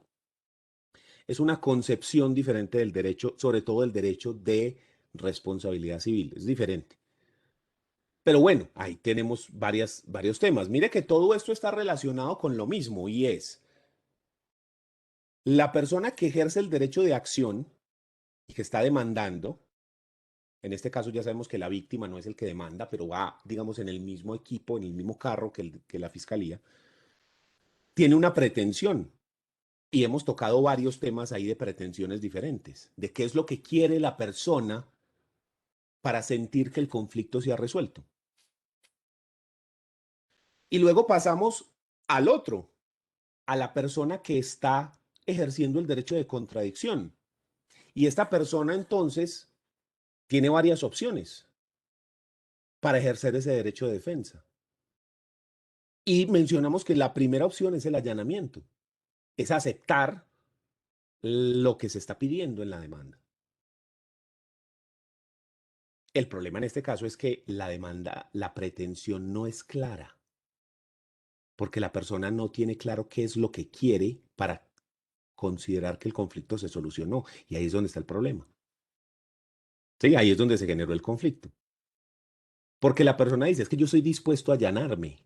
Es una concepción diferente del derecho, sobre todo del derecho de responsabilidad civil. Es diferente. Pero bueno, ahí tenemos varios temas. Mire que todo esto está relacionado con lo mismo y es la persona que ejerce el derecho de acción y que está demandando. En este caso ya sabemos que la víctima no es el que demanda, pero va, digamos, en el mismo equipo, en el mismo carro que la fiscalía. Tiene una pretensión y hemos tocado varios temas ahí de pretensiones diferentes, de qué es lo que quiere la persona para sentir que el conflicto se ha resuelto. Y luego pasamos al otro, a la persona que está ejerciendo el derecho de contradicción. Y esta persona entonces tiene varias opciones para ejercer ese derecho de defensa. Y mencionamos que la primera opción es el allanamiento, es aceptar lo que se está pidiendo en la demanda. El problema en este caso es que la demanda, la pretensión no es clara, porque la persona no tiene claro qué es lo que quiere para considerar que el conflicto se solucionó. Y ahí es donde está el problema. Sí, ahí es donde se generó el conflicto. Porque la persona dice, es que yo estoy dispuesto a allanarme,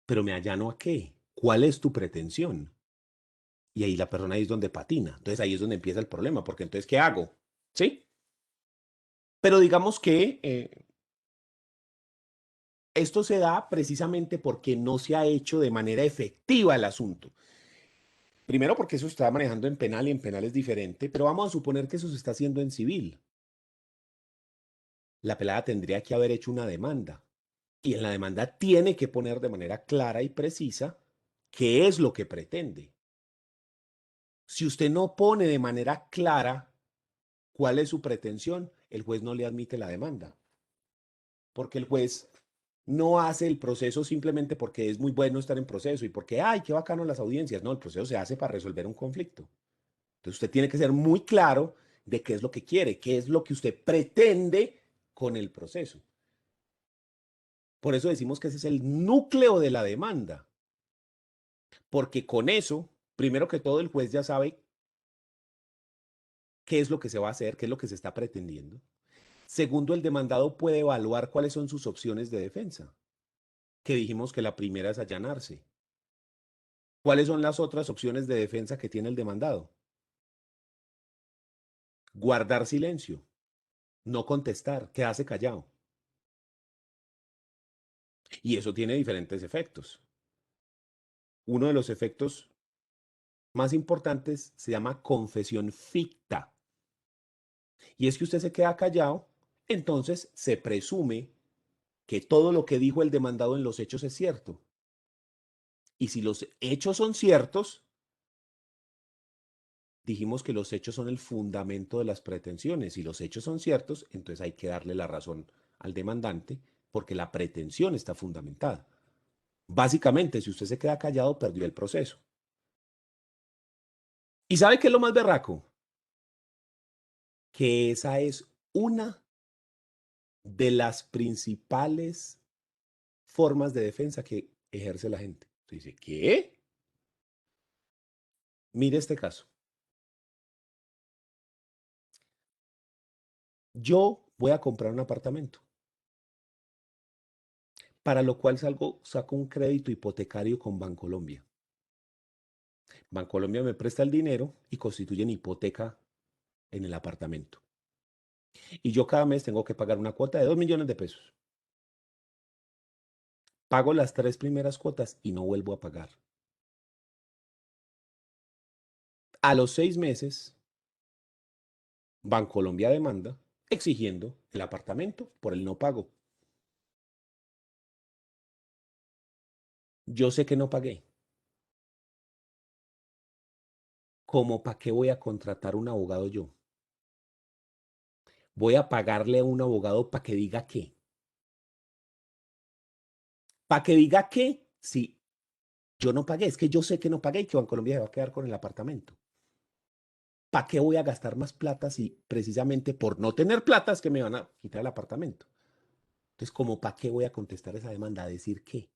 pero ¿me allano a qué? ¿Cuál es tu pretensión? Y ahí la persona ahí es donde patina. Entonces ahí es donde empieza el problema, porque entonces, ¿qué hago? ¿Sí? Pero digamos que esto se da precisamente porque no se ha hecho de manera efectiva el asunto. Primero porque eso se está manejando en penal y en penal es diferente, pero vamos a suponer que eso se está haciendo en civil. La pelada tendría que haber hecho una demanda y en la demanda tiene que poner de manera clara y precisa qué es lo que pretende. Si usted no pone de manera clara cuál es su pretensión, el juez no le admite la demanda. Porque el juez no hace el proceso simplemente porque es muy bueno estar en proceso y porque, ay, qué bacano las audiencias. No, el proceso se hace para resolver un conflicto. Entonces usted tiene que ser muy claro de qué es lo que quiere, qué es lo que usted pretende con el proceso. Por eso decimos que ese es el núcleo de la demanda. Porque con eso, primero que todo, el juez ya sabe qué es lo que se va a hacer, qué es lo que se está pretendiendo. Segundo, el demandado puede evaluar cuáles son sus opciones de defensa, que dijimos que la primera es allanarse. ¿Cuáles son las otras opciones de defensa que tiene el demandado? Guardar silencio, no contestar, quedarse callado. Y eso tiene diferentes efectos. Uno de los efectos más importantes se llama confesión ficta. Y es que usted se queda callado, entonces se presume que todo lo que dijo el demandado en los hechos es cierto. Y si los hechos son ciertos, dijimos que los hechos son el fundamento de las pretensiones. Si los hechos son ciertos, entonces hay que darle la razón al demandante porque la pretensión está fundamentada. Básicamente, si usted se queda callado, perdió el proceso. ¿Y sabe qué es lo más berraco? Que esa es una de las principales formas de defensa que ejerce la gente. Dice, ¿qué? Mire este caso. Yo voy a comprar un apartamento, para lo cual saco un crédito hipotecario con Bancolombia. Bancolombia me presta el dinero y constituyen hipoteca en el apartamento. Y yo cada mes tengo que pagar una cuota de 2 millones de pesos. Pago las 3 primeras cuotas y no vuelvo a pagar. A los 6 meses, Bancolombia demanda exigiendo el apartamento por el no pago. Yo sé que no pagué. ¿Cómo para qué voy a contratar un abogado yo? Voy a pagarle a un abogado para que diga qué. Para que diga qué, si yo no pagué. Es que yo sé que no pagué y que Bancolombia se va a quedar con el apartamento. ¿Para qué voy a gastar más plata si precisamente por no tener plata es que me van a quitar el apartamento? Entonces, ¿cómo para qué voy a contestar esa demanda? A decir qué.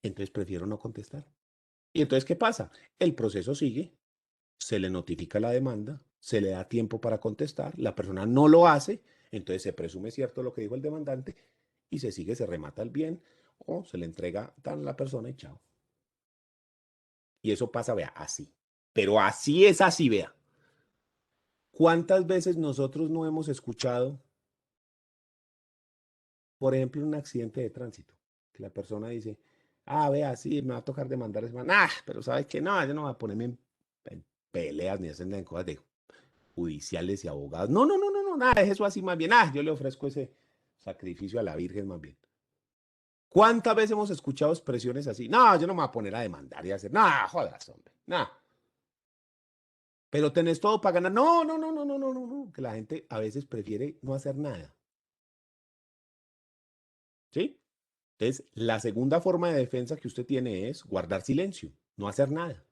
Entonces prefiero no contestar. ¿Y entonces qué pasa? El proceso sigue, se le notifica la demanda, se le da tiempo para contestar, la persona no lo hace, entonces se presume cierto lo que dijo el demandante y se sigue, se remata el bien o se le entrega a la persona y chao. Y eso pasa, vea, así. Pero así es así, vea. ¿Cuántas veces nosotros no hemos escuchado, por ejemplo, un accidente de tránsito? Que la persona dice, vea, sí, me va a tocar demandar ese man. Pero ¿sabes qué? No, yo no voy a ponerme en peleas ni hacer nada en cosas de judiciales y abogados. No, no, no, no, no, nada, es eso así más bien. Yo le ofrezco ese sacrificio a la Virgen más bien. ¿Cuántas veces hemos escuchado expresiones así? No, yo no me voy a poner a demandar y a hacer, nada, jodas, hombre, nada. Pero tenés todo para ganar. No, no, no, no, no, no, no, no. Que la gente a veces prefiere no hacer nada. ¿Sí? Entonces, la segunda forma de defensa que usted tiene es guardar silencio, no hacer nada.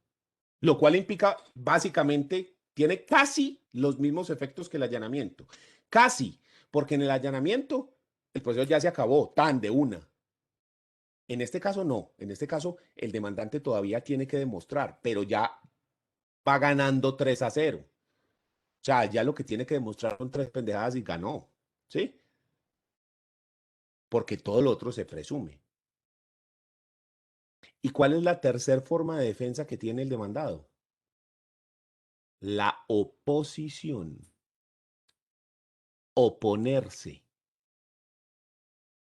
Lo cual implica, básicamente, tiene casi los mismos efectos que el allanamiento. Casi, porque en el allanamiento el proceso ya se acabó, tan de una. En este caso no, en este caso el demandante todavía tiene que demostrar, pero ya va ganando 3-0. O sea, ya lo que tiene que demostrar son 3 pendejadas y ganó, ¿sí? Porque todo lo otro se presume. ¿Y cuál es la tercera forma de defensa que tiene el demandado? La oposición. Oponerse.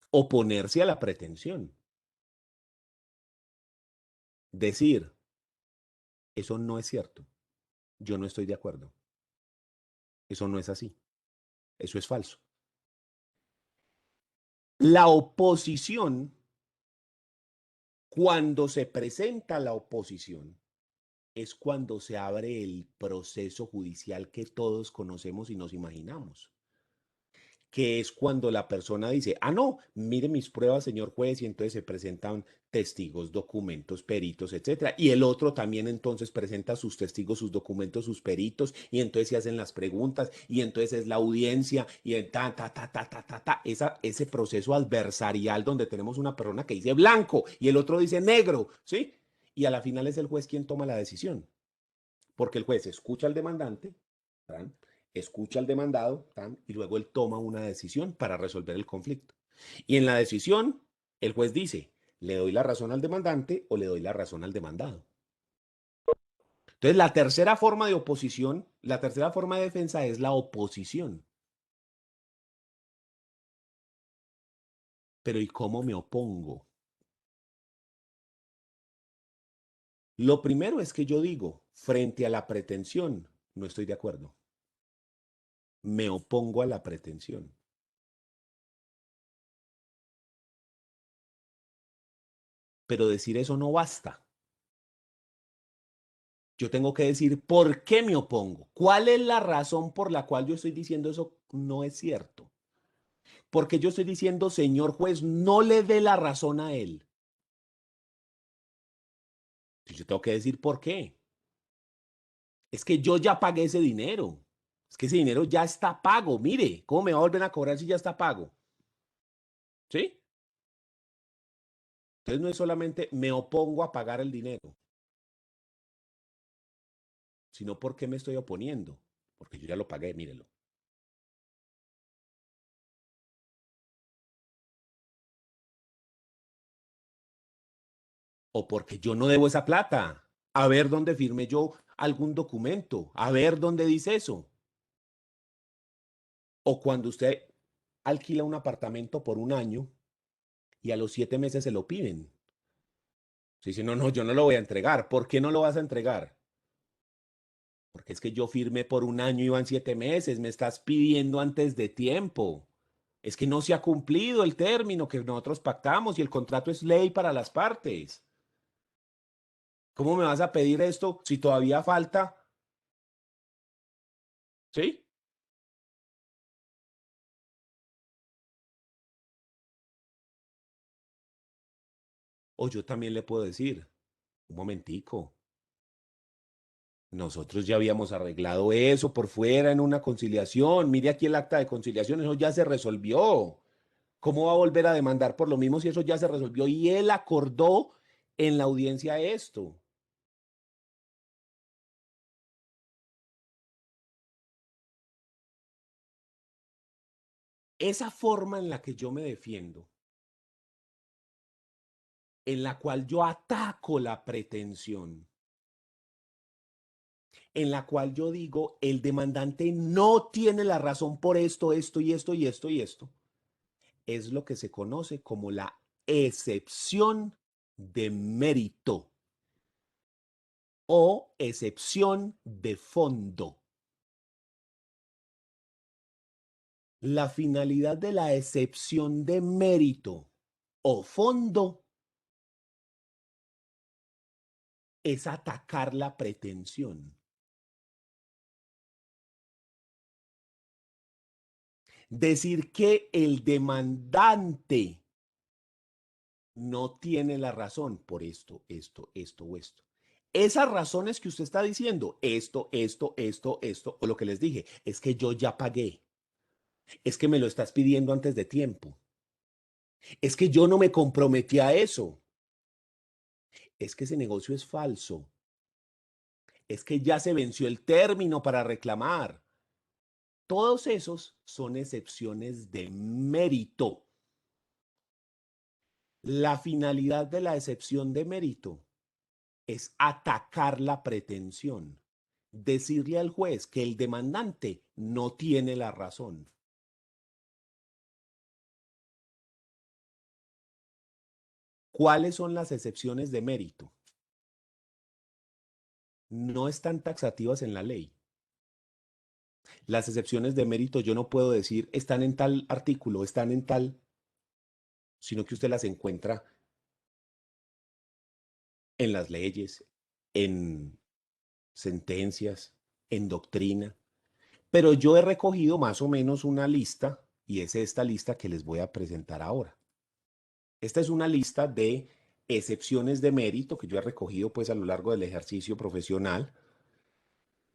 Oponerse a la pretensión. Decir, eso no es cierto. Yo no estoy de acuerdo. Eso no es así. Eso es falso. La oposición, cuando se presenta la oposición, es cuando se abre el proceso judicial que todos conocemos y nos imaginamos. Que es cuando la persona dice, no, mire mis pruebas, señor juez, y entonces se presentan testigos, documentos, peritos, etcétera. Y el otro también entonces presenta sus testigos, sus documentos, sus peritos, y entonces se hacen las preguntas, y entonces es la audiencia, y ese proceso adversarial donde tenemos una persona que dice blanco y el otro dice negro, ¿sí? Y a la final es el juez quien toma la decisión, porque el juez escucha al demandante, ¿verdad? Escucha al demandado y luego él toma una decisión para resolver el conflicto. Y en la decisión, el juez dice, ¿le doy la razón al demandante o le doy la razón al demandado? Entonces, la tercera forma de oposición, la tercera forma de defensa es la oposición. Pero ¿y cómo me opongo? Lo primero es que yo digo, frente a la pretensión, no estoy de acuerdo. Me opongo a la pretensión. Pero decir eso no basta. Yo tengo que decir por qué me opongo. ¿Cuál es la razón por la cual yo estoy diciendo eso no es cierto? Porque yo estoy diciendo, señor juez, no le dé la razón a él. Yo tengo que decir por qué. Es que yo ya pagué ese dinero. Es que ese dinero ya está pago. Mire, ¿cómo me va a volver a cobrar si ya está pago? ¿Sí? Entonces no es solamente me opongo a pagar el dinero, sino ¿por qué me estoy oponiendo? Porque yo ya lo pagué, mírelo. O porque yo no debo esa plata. A ver dónde firmé yo algún documento. A ver dónde dice eso. O cuando usted alquila un apartamento por un año y a los 7 meses se lo piden. Se dice, no, no, yo no lo voy a entregar. ¿Por qué no lo vas a entregar? Porque es que yo firmé por un año y van 7 meses. Me estás pidiendo antes de tiempo. Es que no se ha cumplido el término que nosotros pactamos y el contrato es ley para las partes. ¿Cómo me vas a pedir esto si todavía falta? ¿Sí? O yo también le puedo decir, un momentico, nosotros ya habíamos arreglado eso por fuera en una conciliación. Mire aquí el acta de conciliación, eso ya se resolvió. ¿Cómo va a volver a demandar por lo mismo si eso ya se resolvió? Y él acordó en la audiencia esto. Esa forma en la que yo me defiendo, en la cual yo ataco la pretensión, en la cual yo digo, el demandante no tiene la razón por esto, esto y esto y esto y esto, es lo que se conoce como la excepción de mérito o excepción de fondo. La finalidad de la excepción de mérito o fondo es atacar la pretensión. Decir que el demandante no tiene la razón por esto, esto, esto o esto. Esas razones que usted está diciendo, esto, o lo que les dije, es que yo ya pagué, es que me lo estás pidiendo antes de tiempo, es que yo no me comprometí a eso, es que ese negocio es falso, es que ya se venció el término para reclamar. Todos esos son excepciones de mérito. La finalidad de la excepción de mérito es atacar la pretensión, decirle al juez que el demandante no tiene la razón. ¿Cuáles son las excepciones de mérito? No están taxativas en la ley. Las excepciones de mérito yo no puedo decir están en tal artículo, están en tal, sino que usted las encuentra en las leyes, en sentencias, en doctrina. Pero yo he recogido más o menos una lista y es esta lista que les voy a presentar ahora. Esta es una lista de excepciones de mérito que yo he recogido pues a lo largo del ejercicio profesional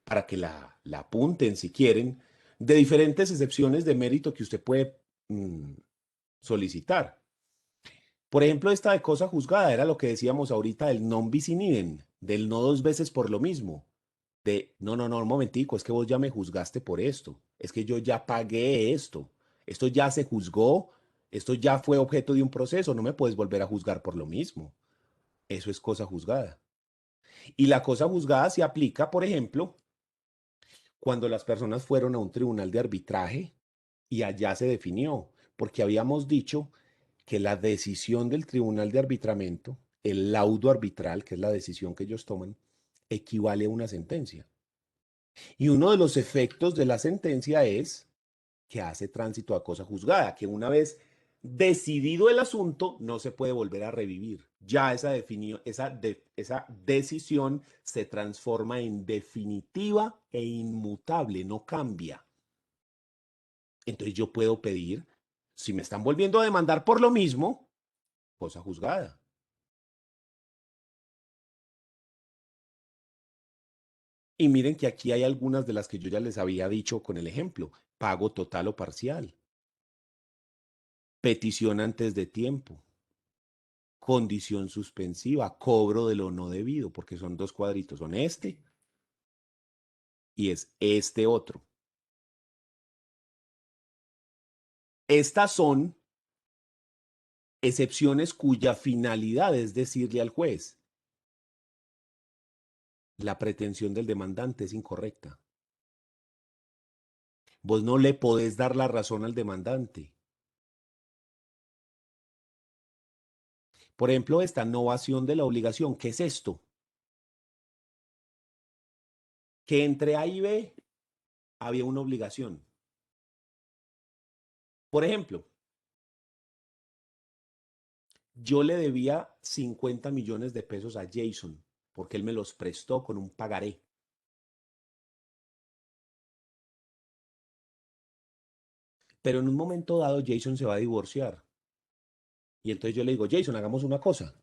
para que la apunten si quieren, de diferentes excepciones de mérito que usted puede solicitar. Por ejemplo, esta de cosa juzgada era lo que decíamos ahorita del non bis in idem, del no dos veces por lo mismo. De, no, no, no, un momentico, es que vos ya me juzgaste por esto, es que yo ya pagué esto ya se juzgó, esto ya fue objeto de un proceso, no me puedes volver a juzgar por lo mismo. Eso es cosa juzgada. Y la cosa juzgada se aplica, por ejemplo, cuando las personas fueron a un tribunal de arbitraje y allá se definió, porque habíamos dicho que la decisión del tribunal de arbitramiento, el laudo arbitral, que es la decisión que ellos toman, equivale a una sentencia. Y uno de los efectos de la sentencia es que hace tránsito a cosa juzgada, que una vez decidido el asunto no se puede volver a revivir. Ya esa decisión se transforma en definitiva e inmutable, no cambia. Entonces yo puedo pedir, si me están volviendo a demandar por lo mismo, cosa juzgada. Y miren que aquí hay algunas de las que yo ya les había dicho con el ejemplo. Pago total o parcial. Petición antes de tiempo. Condición suspensiva, cobro de lo no debido, porque son dos cuadritos, son este y es este otro. Estas son excepciones cuya finalidad es decirle al juez, la pretensión del demandante es incorrecta. Vos no le podés dar la razón al demandante. Por ejemplo, esta novación de la obligación, ¿qué es esto? Que entre A y B había una obligación. Por ejemplo, yo le debía 50 millones de pesos a Jason porque él me los prestó con un pagaré. Pero en un momento dado Jason se va a divorciar. Y entonces yo le digo, Jason, hagamos una cosa.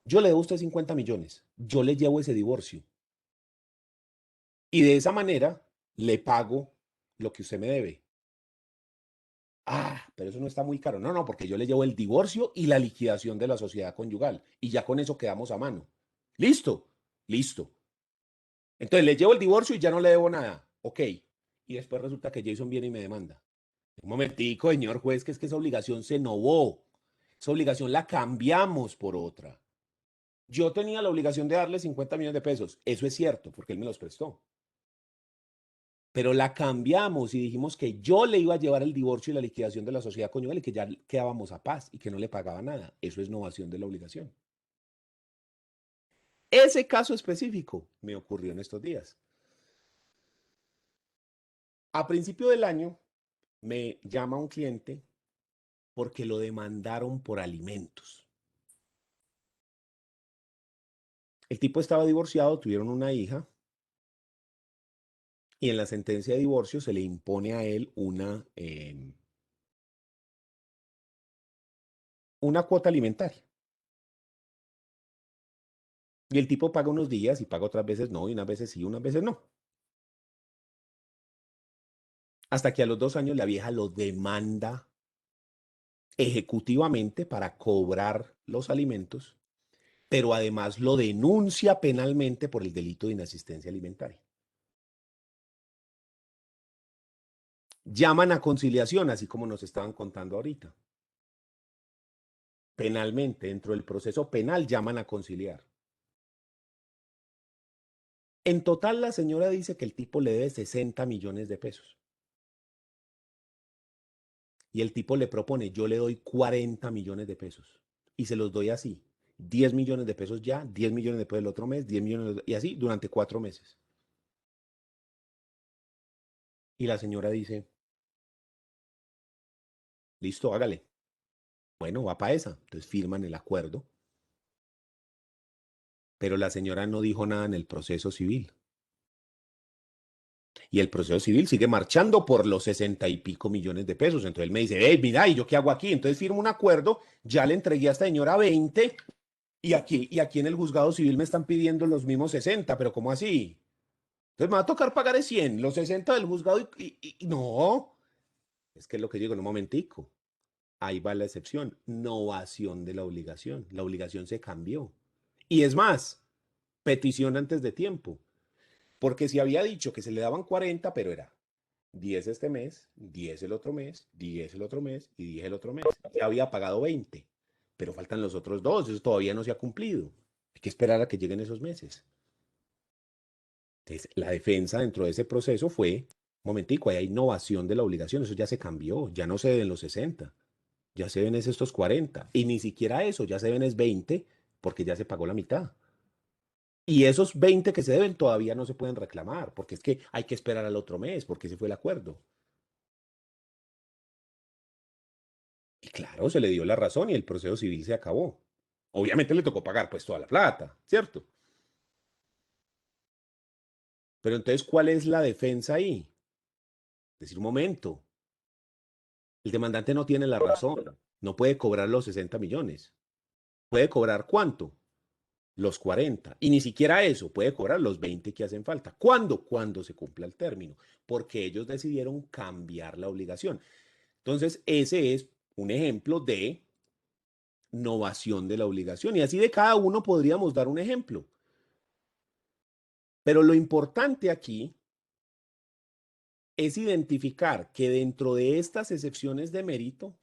Yo le debo a usted 50 millones. Yo le llevo ese divorcio. Y de esa manera le pago lo que usted me debe. Ah, pero eso no está muy caro. No, no, porque yo le llevo el divorcio y la liquidación de la sociedad conyugal. Y ya con eso quedamos a mano. ¿Listo? Listo. Entonces le llevo el divorcio y ya no le debo nada. Ok. Y después resulta que Jason viene y me demanda. Un momentico, señor juez, que es que esa obligación se novó. Esa obligación la cambiamos por otra. Yo tenía la obligación de darle 50 millones de pesos. Eso es cierto, porque él me los prestó. Pero la cambiamos y dijimos que yo le iba a llevar el divorcio y la liquidación de la sociedad conyugal y que ya quedábamos a paz y que no le pagaba nada. Eso es novación de la obligación. Ese caso específico me ocurrió en estos días. A principio del año me llama un cliente porque lo demandaron por alimentos. El tipo estaba divorciado, tuvieron una hija y en la sentencia de divorcio se le impone a él una cuota alimentaria. Y el tipo paga unos días y paga otras veces no, y unas veces sí, unas veces no. Hasta que a los 2 años la vieja lo demanda ejecutivamente para cobrar los alimentos, pero además lo denuncia penalmente por el delito de inasistencia alimentaria. Llaman a conciliación, así como nos estaban contando ahorita. Penalmente, dentro del proceso penal, llaman a conciliar. En total, la señora dice que el tipo le debe 60 millones de pesos. Y el tipo le propone, yo le doy 40 millones de pesos. Y se los doy así. 10 millones de pesos ya, 10 millones después del otro mes, 10 millones, y así durante 4 meses. Y la señora dice, listo, hágale. Bueno, va para esa. Entonces firman el acuerdo. Pero la señora no dijo nada en el proceso civil. Y el proceso civil sigue marchando por los 60 y pico millones de pesos. Entonces él me dice, hey, mira, ¿y yo qué hago aquí? Entonces firmo un acuerdo, ya le entregué a esta señora 20 y aquí en el juzgado civil me están pidiendo los mismos 60, pero ¿cómo así? Entonces me va a tocar pagar 100, los 60 del juzgado y no. Es que es lo que digo en un momentico. Ahí va la excepción, novación de la obligación. La obligación se cambió. Y es más, petición antes de tiempo. Porque si había dicho que se le daban 40, pero era 10 este mes, 10 el otro mes, 10 el otro mes y 10 el otro mes. Ya había pagado 20, pero faltan los otros 2, eso todavía no se ha cumplido. Hay que esperar a que lleguen esos meses. Entonces, la defensa dentro de ese proceso fue, momentico, ahí hay innovación de la obligación, eso ya se cambió, ya no se deben los 60, ya se ven es estos 40, y ni siquiera eso, ya se ven es 20, porque ya se pagó la mitad. Y esos 20 que se deben todavía no se pueden reclamar, porque es que hay que esperar al otro mes, porque ese fue el acuerdo. Y claro, se le dio la razón y el proceso civil se acabó. Obviamente le tocó pagar pues toda la plata, ¿cierto? Pero entonces, ¿cuál es la defensa ahí? Decir, un momento, el demandante no tiene la razón, no puede cobrar los 60 millones. ¿Puede cobrar cuánto? Los 40. Y ni siquiera eso, puede cobrar los 20 que hacen falta. ¿Cuándo? Cuando se cumpla el término, porque ellos decidieron cambiar la obligación. Entonces, ese es un ejemplo de novación de la obligación. Y así de cada uno podríamos dar un ejemplo. Pero lo importante aquí es identificar que dentro de estas excepciones de mérito,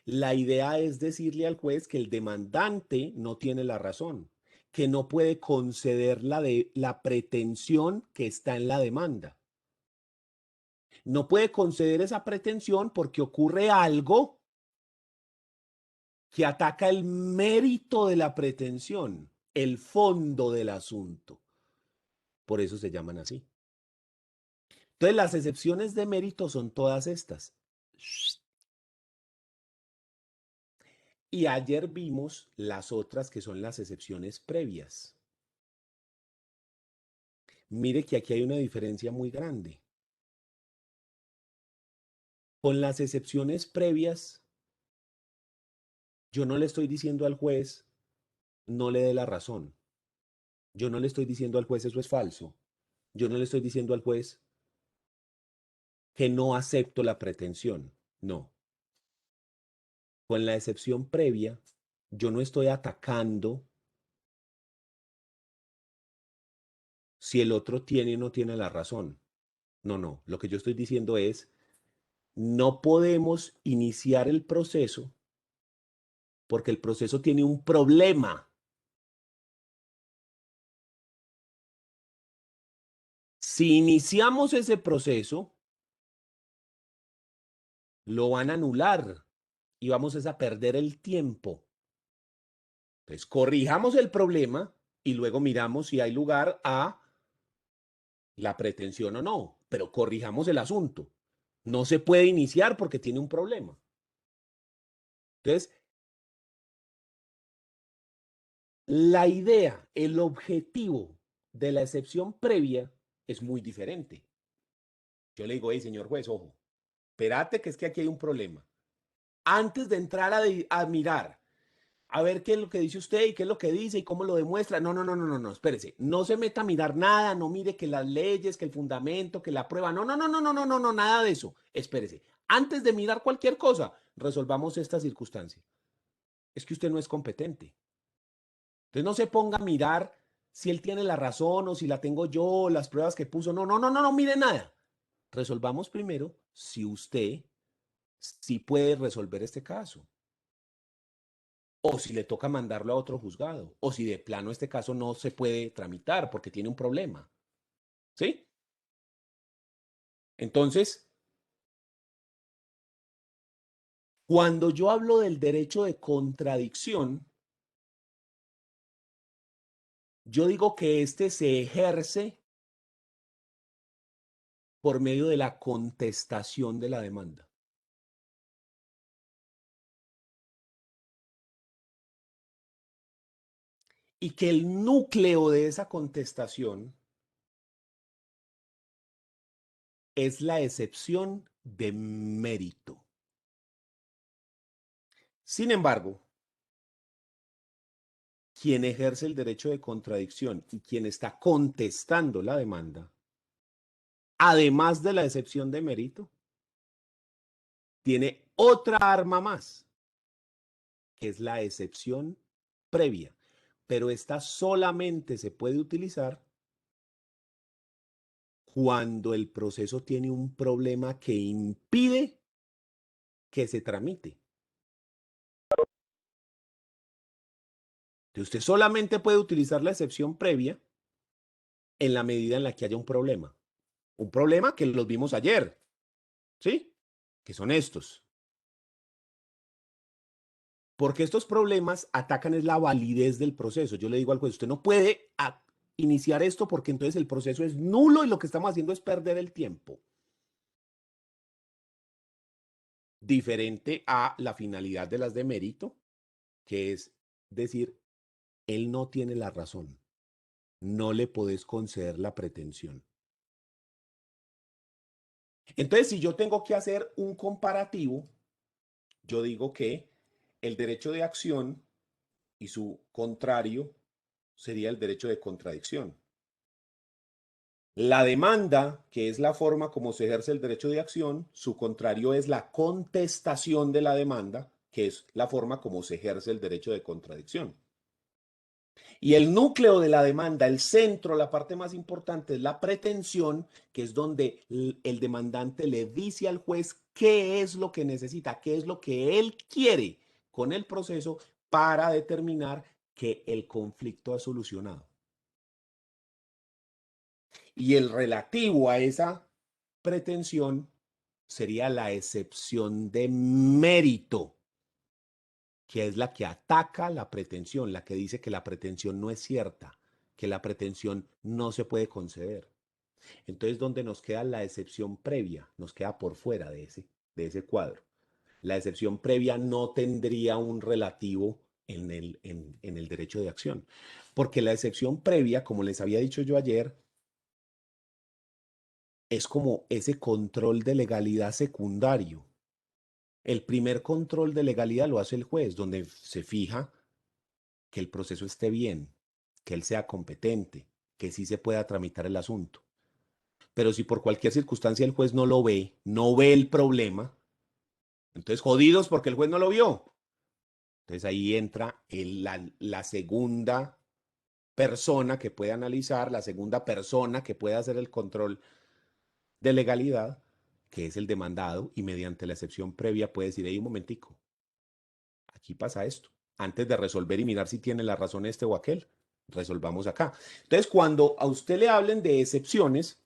la idea es decirle al juez que el demandante no tiene la razón, que no puede conceder la pretensión que está en la demanda. No puede conceder esa pretensión porque ocurre algo que ataca el mérito de la pretensión, el fondo del asunto. Por eso se llaman así. Entonces, las excepciones de mérito son todas estas. Y ayer vimos las otras que son las excepciones previas. Mire que aquí hay una diferencia muy grande. Con las excepciones previas, yo no le estoy diciendo al juez, no le dé la razón. Yo no le estoy diciendo al juez, eso es falso. Yo no le estoy diciendo al juez que no acepto la pretensión. No. Con la excepción previa, yo no estoy atacando si el otro tiene o no tiene la razón. No, no. Lo que yo estoy diciendo es, no podemos iniciar el proceso porque el proceso tiene un problema. Si iniciamos ese proceso, lo van a anular y vamos a perder el tiempo. Entonces, corrijamos el problema y luego miramos si hay lugar a la pretensión o no, pero corrijamos el asunto. No se puede iniciar porque tiene un problema. Entonces, la idea, el objetivo de la excepción previa es muy diferente. Yo le digo, hey, señor juez, ojo, espérate que es que aquí hay un problema. Antes de entrar a mirar, a ver qué es lo que dice usted y qué es lo que dice y cómo lo demuestra. No, no, no, no, no, no, espérese. No se meta a mirar nada, no mire que las leyes, que el fundamento, que la prueba. No, no, no, no, no, no, no, no, nada de eso. Espérese. Antes de mirar cualquier cosa, resolvamos esta circunstancia. Es que usted no es competente. Entonces no se ponga a mirar si él tiene la razón o si la tengo yo, las pruebas que puso. No, no, no, no, no mire nada. Resolvamos primero si usted sí puede resolver este caso. O si le toca mandarlo a otro juzgado, o si de plano este caso no se puede tramitar porque tiene un problema. ¿Sí? Entonces, cuando yo hablo del derecho de contradicción, yo digo que este se ejerce por medio de la contestación de la demanda. Y que el núcleo de esa contestación es la excepción de mérito. Sin embargo, quien ejerce el derecho de contradicción y quien está contestando la demanda, además de la excepción de mérito, tiene otra arma más, que es la excepción previa. Pero esta solamente se puede utilizar cuando el proceso tiene un problema que impide que se tramite. Usted solamente puede utilizar la excepción previa en la medida en la que haya un problema. Un problema que los vimos ayer, ¿sí? Que son estos. Porque estos problemas atacan es la validez del proceso. Yo le digo al juez, usted no puede iniciar esto porque entonces el proceso es nulo y lo que estamos haciendo es perder el tiempo. Diferente a la finalidad de las de mérito, que es decir, él no tiene la razón. No le podés conceder la pretensión. Entonces, si yo tengo que hacer un comparativo, yo digo que el derecho de acción y su contrario sería el derecho de contradicción. La demanda, que es la forma como se ejerce el derecho de acción, su contrario es la contestación de la demanda, que es la forma como se ejerce el derecho de contradicción. Y el núcleo de la demanda, el centro, la parte más importante es la pretensión, que es donde el demandante le dice al juez qué es lo que necesita, qué es lo que él quiere con el proceso para determinar que el conflicto ha solucionado. Y el relativo a esa pretensión sería la excepción de mérito, que es la que ataca la pretensión, la que dice que la pretensión no es cierta, que la pretensión no se puede conceder. Entonces, ¿dónde nos queda la excepción previa? Nos queda por fuera de ese cuadro. La excepción previa no tendría un relativo en el derecho de acción, porque la excepción previa, como les había dicho yo ayer, es como ese control de legalidad secundario. El primer control de legalidad lo hace el juez, donde se fija que el proceso esté bien, que él sea competente, que sí se pueda tramitar el asunto. Pero si por cualquier circunstancia el juez no lo ve, no ve el problema, entonces jodidos porque el juez no lo vio. Entonces ahí entra la segunda persona que puede analizar, la segunda persona que puede hacer el control de legalidad, que es el demandado, y mediante la excepción previa puede decir, hey, un momentico, aquí pasa esto. Antes de resolver y mirar si tiene la razón este o aquel, resolvamos acá. Entonces, cuando a usted le hablen de excepciones,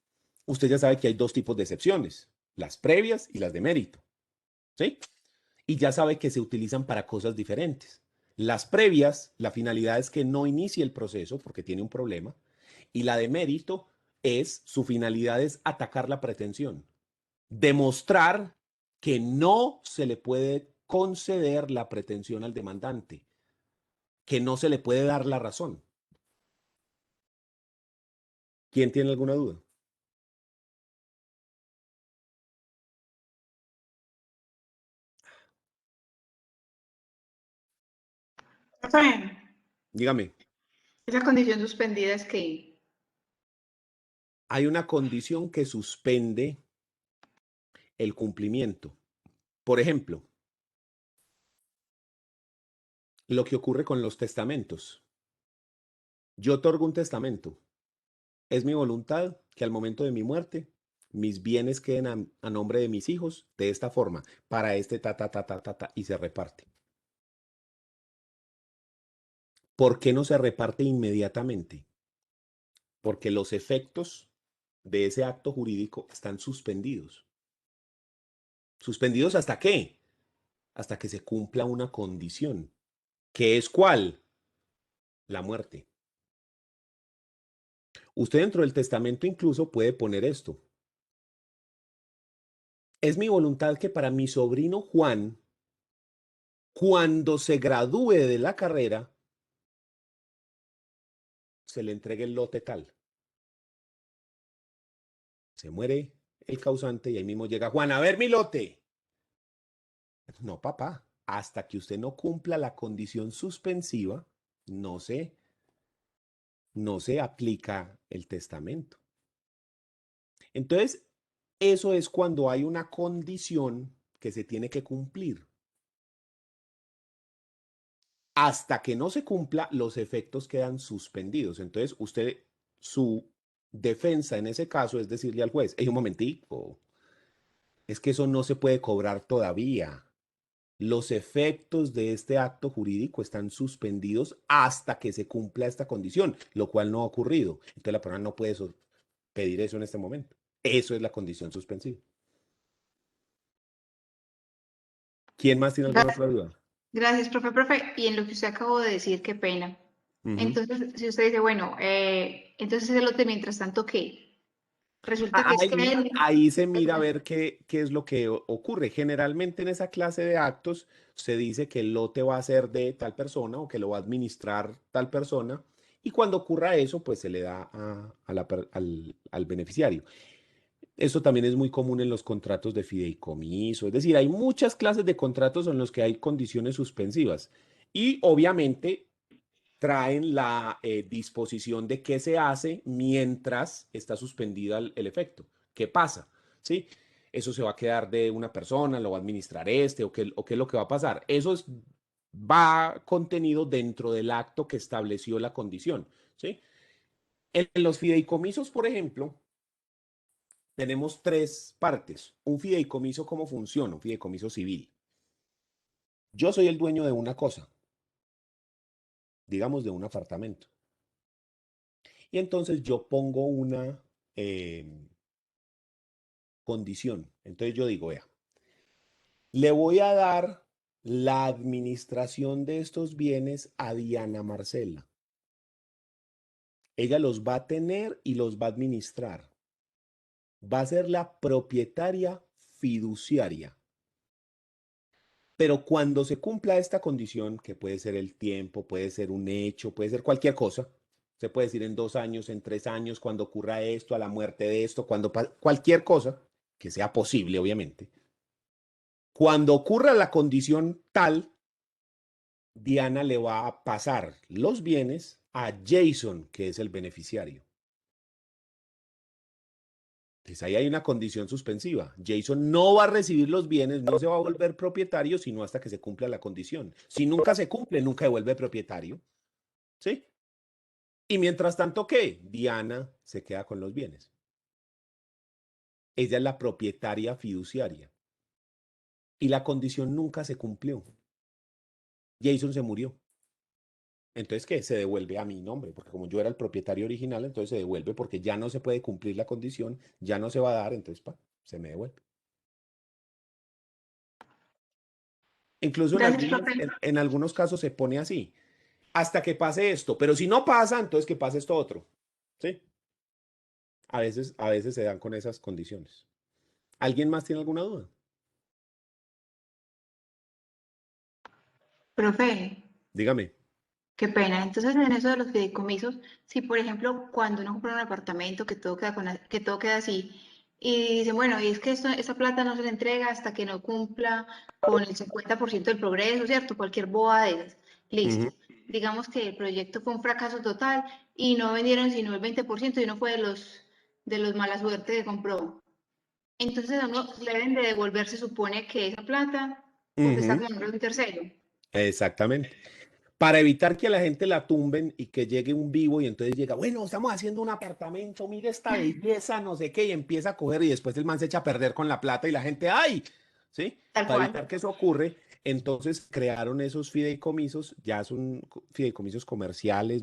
usted ya sabe que hay dos tipos de excepciones, las previas y las de mérito, ¿sí? Y ya sabe que se utilizan para cosas diferentes. Las previas, la finalidad es que no inicie el proceso porque tiene un problema, y la de mérito su finalidad es atacar la pretensión, demostrar que no se le puede conceder la pretensión al demandante, que no se le puede dar la razón. ¿Quién tiene alguna duda? Profe, Dígame, esa condición suspendida es que, hay una condición que suspende el cumplimiento. Por ejemplo, lo que ocurre con los testamentos. Yo otorgo un testamento. Es mi voluntad que al momento de mi muerte mis bienes queden a nombre de mis hijos de esta forma, para este y se reparte. ¿Por qué no se reparte inmediatamente? Porque los efectos de ese acto jurídico están suspendidos. ¿Suspendidos hasta qué? Hasta que se cumpla una condición. ¿Qué es cuál? La muerte. Usted dentro del testamento incluso puede poner esto. Es mi voluntad que para mi sobrino Juan, cuando se gradúe de la carrera, se le entregue el lote tal. Se muere el causante y ahí mismo llega Juan, a ver mi lote. No, papá, hasta que usted no cumpla la condición suspensiva, no se aplica el testamento. Entonces, eso es cuando hay una condición que se tiene que cumplir. Hasta que no se cumpla, los efectos quedan suspendidos. Entonces, su defensa en ese caso es decirle al juez, hey, un momentico, es que eso no se puede cobrar todavía. Los efectos de este acto jurídico están suspendidos hasta que se cumpla esta condición, lo cual no ha ocurrido. Entonces, la persona no puede pedir eso en este momento. Eso es la condición suspensiva. ¿Quién más tiene alguna otra duda? gracias, profe, y en lo que usted acabó de decir, qué pena. Entonces, si usted dice, bueno, entonces el lote, mientras tanto, ¿qué? Resulta que es que Ahí se mira a ver qué es lo que ocurre. Generalmente en esa clase de actos se dice que el lote va a ser de tal persona o que lo va a administrar tal persona, y cuando ocurra eso, pues se le da al beneficiario. Eso también es muy común en los contratos de fideicomiso. Es decir, hay muchas clases de contratos en los que hay condiciones suspensivas y obviamente traen la disposición de qué se hace mientras está suspendida el efecto. ¿Qué pasa? ¿Sí? eso se va a quedar de una persona, lo va a administrar este, o qué es lo que va a pasar. Eso va contenido dentro del acto que estableció la condición, ¿sí? En los fideicomisos, por ejemplo, tenemos tres partes. Un fideicomiso, ¿cómo funciona? Un fideicomiso civil. Yo soy el dueño de una cosa, digamos de un apartamento. Y entonces yo pongo una condición. Entonces yo digo, vea, le voy a dar la administración de estos bienes a Diana Marcela. Ella los va a tener y los va a administrar. Va a ser la propietaria fiduciaria. Pero cuando se cumpla esta condición, que puede ser el tiempo, puede ser un hecho, puede ser cualquier cosa, se puede decir en 2 años, en 3 años, cuando ocurra esto, a la muerte de esto, cualquier cosa que sea posible, obviamente. Cuando ocurra la condición tal, Diana le va a pasar los bienes a Jason, que es el beneficiario. Entonces ahí hay una condición suspensiva. Jason no va a recibir los bienes, no se va a volver propietario, sino hasta que se cumpla la condición. Si nunca se cumple, nunca se vuelve propietario. ¿Sí? Y mientras tanto, ¿qué? Diana se queda con los bienes. Ella es la propietaria fiduciaria. Y la condición nunca se cumplió. Jason se murió. Entonces, ¿qué? Se devuelve a mi nombre, porque como yo era el propietario original, entonces se devuelve porque ya no se puede cumplir la condición, ya no se va a dar, entonces se me devuelve. Incluso Gracias, profe. en algunos casos se pone así, hasta que pase esto, pero si no pasa, entonces que pase esto otro. ¿Sí? A veces se dan con esas condiciones. ¿Alguien más tiene alguna duda? Profe, Dígame. qué pena. Entonces, en eso de los fideicomisos, si por ejemplo, cuando uno compra un apartamento que todo queda que todo queda así, y dicen, bueno, y es que esta plata no se le entrega hasta que no cumpla con el 50% del progreso, ¿cierto? Cualquier boba de esas. Listo. Ujú. Digamos que el proyecto fue un fracaso total y no vendieron sino el 20% y uno fue de los mala suerte que compró. Entonces a uno le deben de devolver, se supone que esa plata, porque está Ujú. como en nombre de un tercero. Exactamente. Para evitar que a la gente la tumben y que llegue un vivo y entonces llega, bueno, estamos haciendo un apartamento, mire esta belleza, no sé qué, y empieza a coger y después el man se echa a perder con la plata y la gente, ¡ay! ¿Sí? Tal Para cual. evitar que eso ocurre, entonces crearon esos fideicomisos, ya son fideicomisos comerciales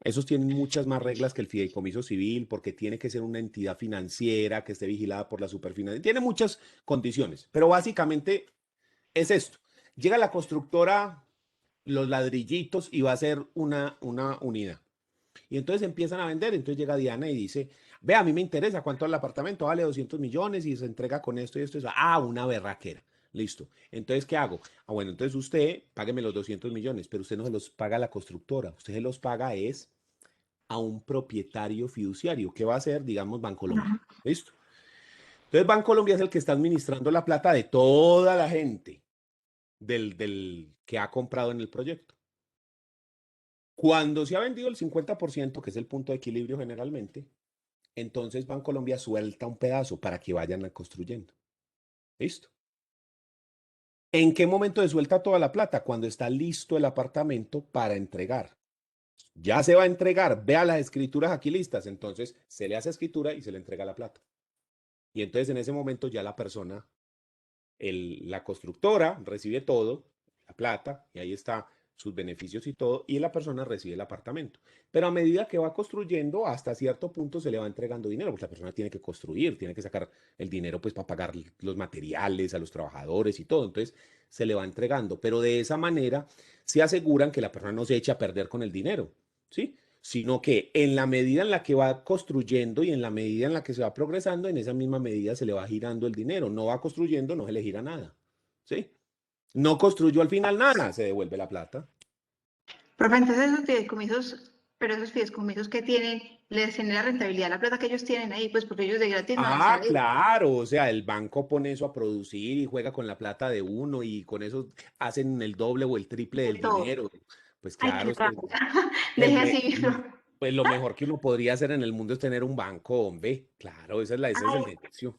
esos tienen muchas más reglas que el fideicomiso civil porque tiene que ser una entidad financiera que esté vigilada por la superfinanciera, tiene muchas condiciones, pero básicamente es esto. Llega la constructora, los ladrillitos y va a ser una unidad. Y entonces empiezan a vender. Entonces llega Diana y dice, ve, a mí me interesa cuánto es el apartamento, vale 200 millones y se entrega con esto y esto. Ah, una berraquera. Listo. Entonces, ¿qué hago? Ah, bueno, entonces usted págueme los 200 millones, pero usted no se los paga a la constructora. Usted se los paga es a un propietario fiduciario. ¿Qué va a hacer? Digamos, Bancolombia. ¿Listo? Entonces, Bancolombia es el que está administrando la plata de toda la gente del que ha comprado en el proyecto. Cuando se ha vendido el 50%, que es el punto de equilibrio generalmente, entonces Bancolombia suelta un pedazo para que vayan construyendo. ¿Listo? ¿En qué momento se suelta toda la plata? Cuando está listo el apartamento para entregar. Ya se va a entregar, vea las escrituras aquí listas, entonces se le hace escritura y se le entrega la plata. Y entonces en ese momento ya la persona, la constructora recibe todo, la plata, y ahí está sus beneficios y todo, y la persona recibe el apartamento. Pero a medida que va construyendo, hasta cierto punto se le va entregando dinero, pues la persona tiene que construir, tiene que sacar el dinero pues para pagar los materiales a los trabajadores y todo, entonces se le va entregando, pero de esa manera se aseguran que la persona no se eche a perder con el dinero, ¿sí? Sino que en la medida en la que va construyendo y en la medida en la que se va progresando, en esa misma medida se le va girando el dinero, no va construyendo, no se le gira nada, ¿sí? No construyó al final nada, se devuelve la plata. Profe, entonces esos fideicomisos, pero esos fideicomisos que tienen, les genera rentabilidad la plata que ellos tienen ahí, pues porque ellos de gratis no van a estar Ah, ahí. claro, o sea, el banco pone eso a producir y juega con la plata de uno y con eso hacen el doble o el triple De del todo. dinero. Pues Ay, claro, qué es que rabia. se Deje me, así, ¿no? Pues lo mejor que uno podría hacer en el mundo es tener un banco, hombre. Claro, ese es el Ay, negocio.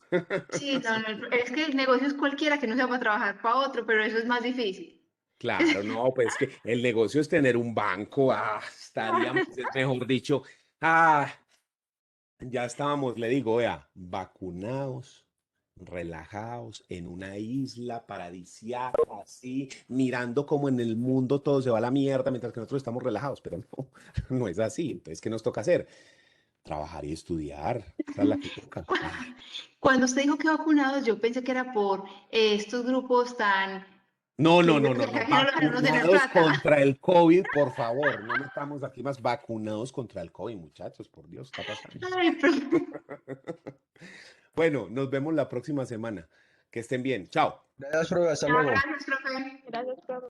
sí, no, no, es que el negocio es cualquiera que no sea para trabajar para otro, pero eso es más difícil. Claro, no, pues que el negocio es tener un banco. Estaríamos, es mejor dicho, ah, ya estábamos, le digo, vea, vacunados, relajados, en una isla paradisíaca, así, mirando como en el mundo todo se va a la mierda mientras que nosotros estamos relajados, pero no, no es así. Entonces, ¿qué nos toca hacer? Trabajar y estudiar. Esa es la que toca. Cuando usted dijo que vacunados, yo pensé que era por estos grupos tan No, que no, dicen no, que no, no. aquí no los queremos tener Vacunados plata. contra el COVID, por favor. No metamos aquí más vacunados contra el COVID, muchachos. Por Dios, está pasando. Ay, pero... Bueno, nos vemos la próxima semana. Que estén bien. Chao. Gracias, profe, hasta No, luego. gracias, profe. Gracias, profe.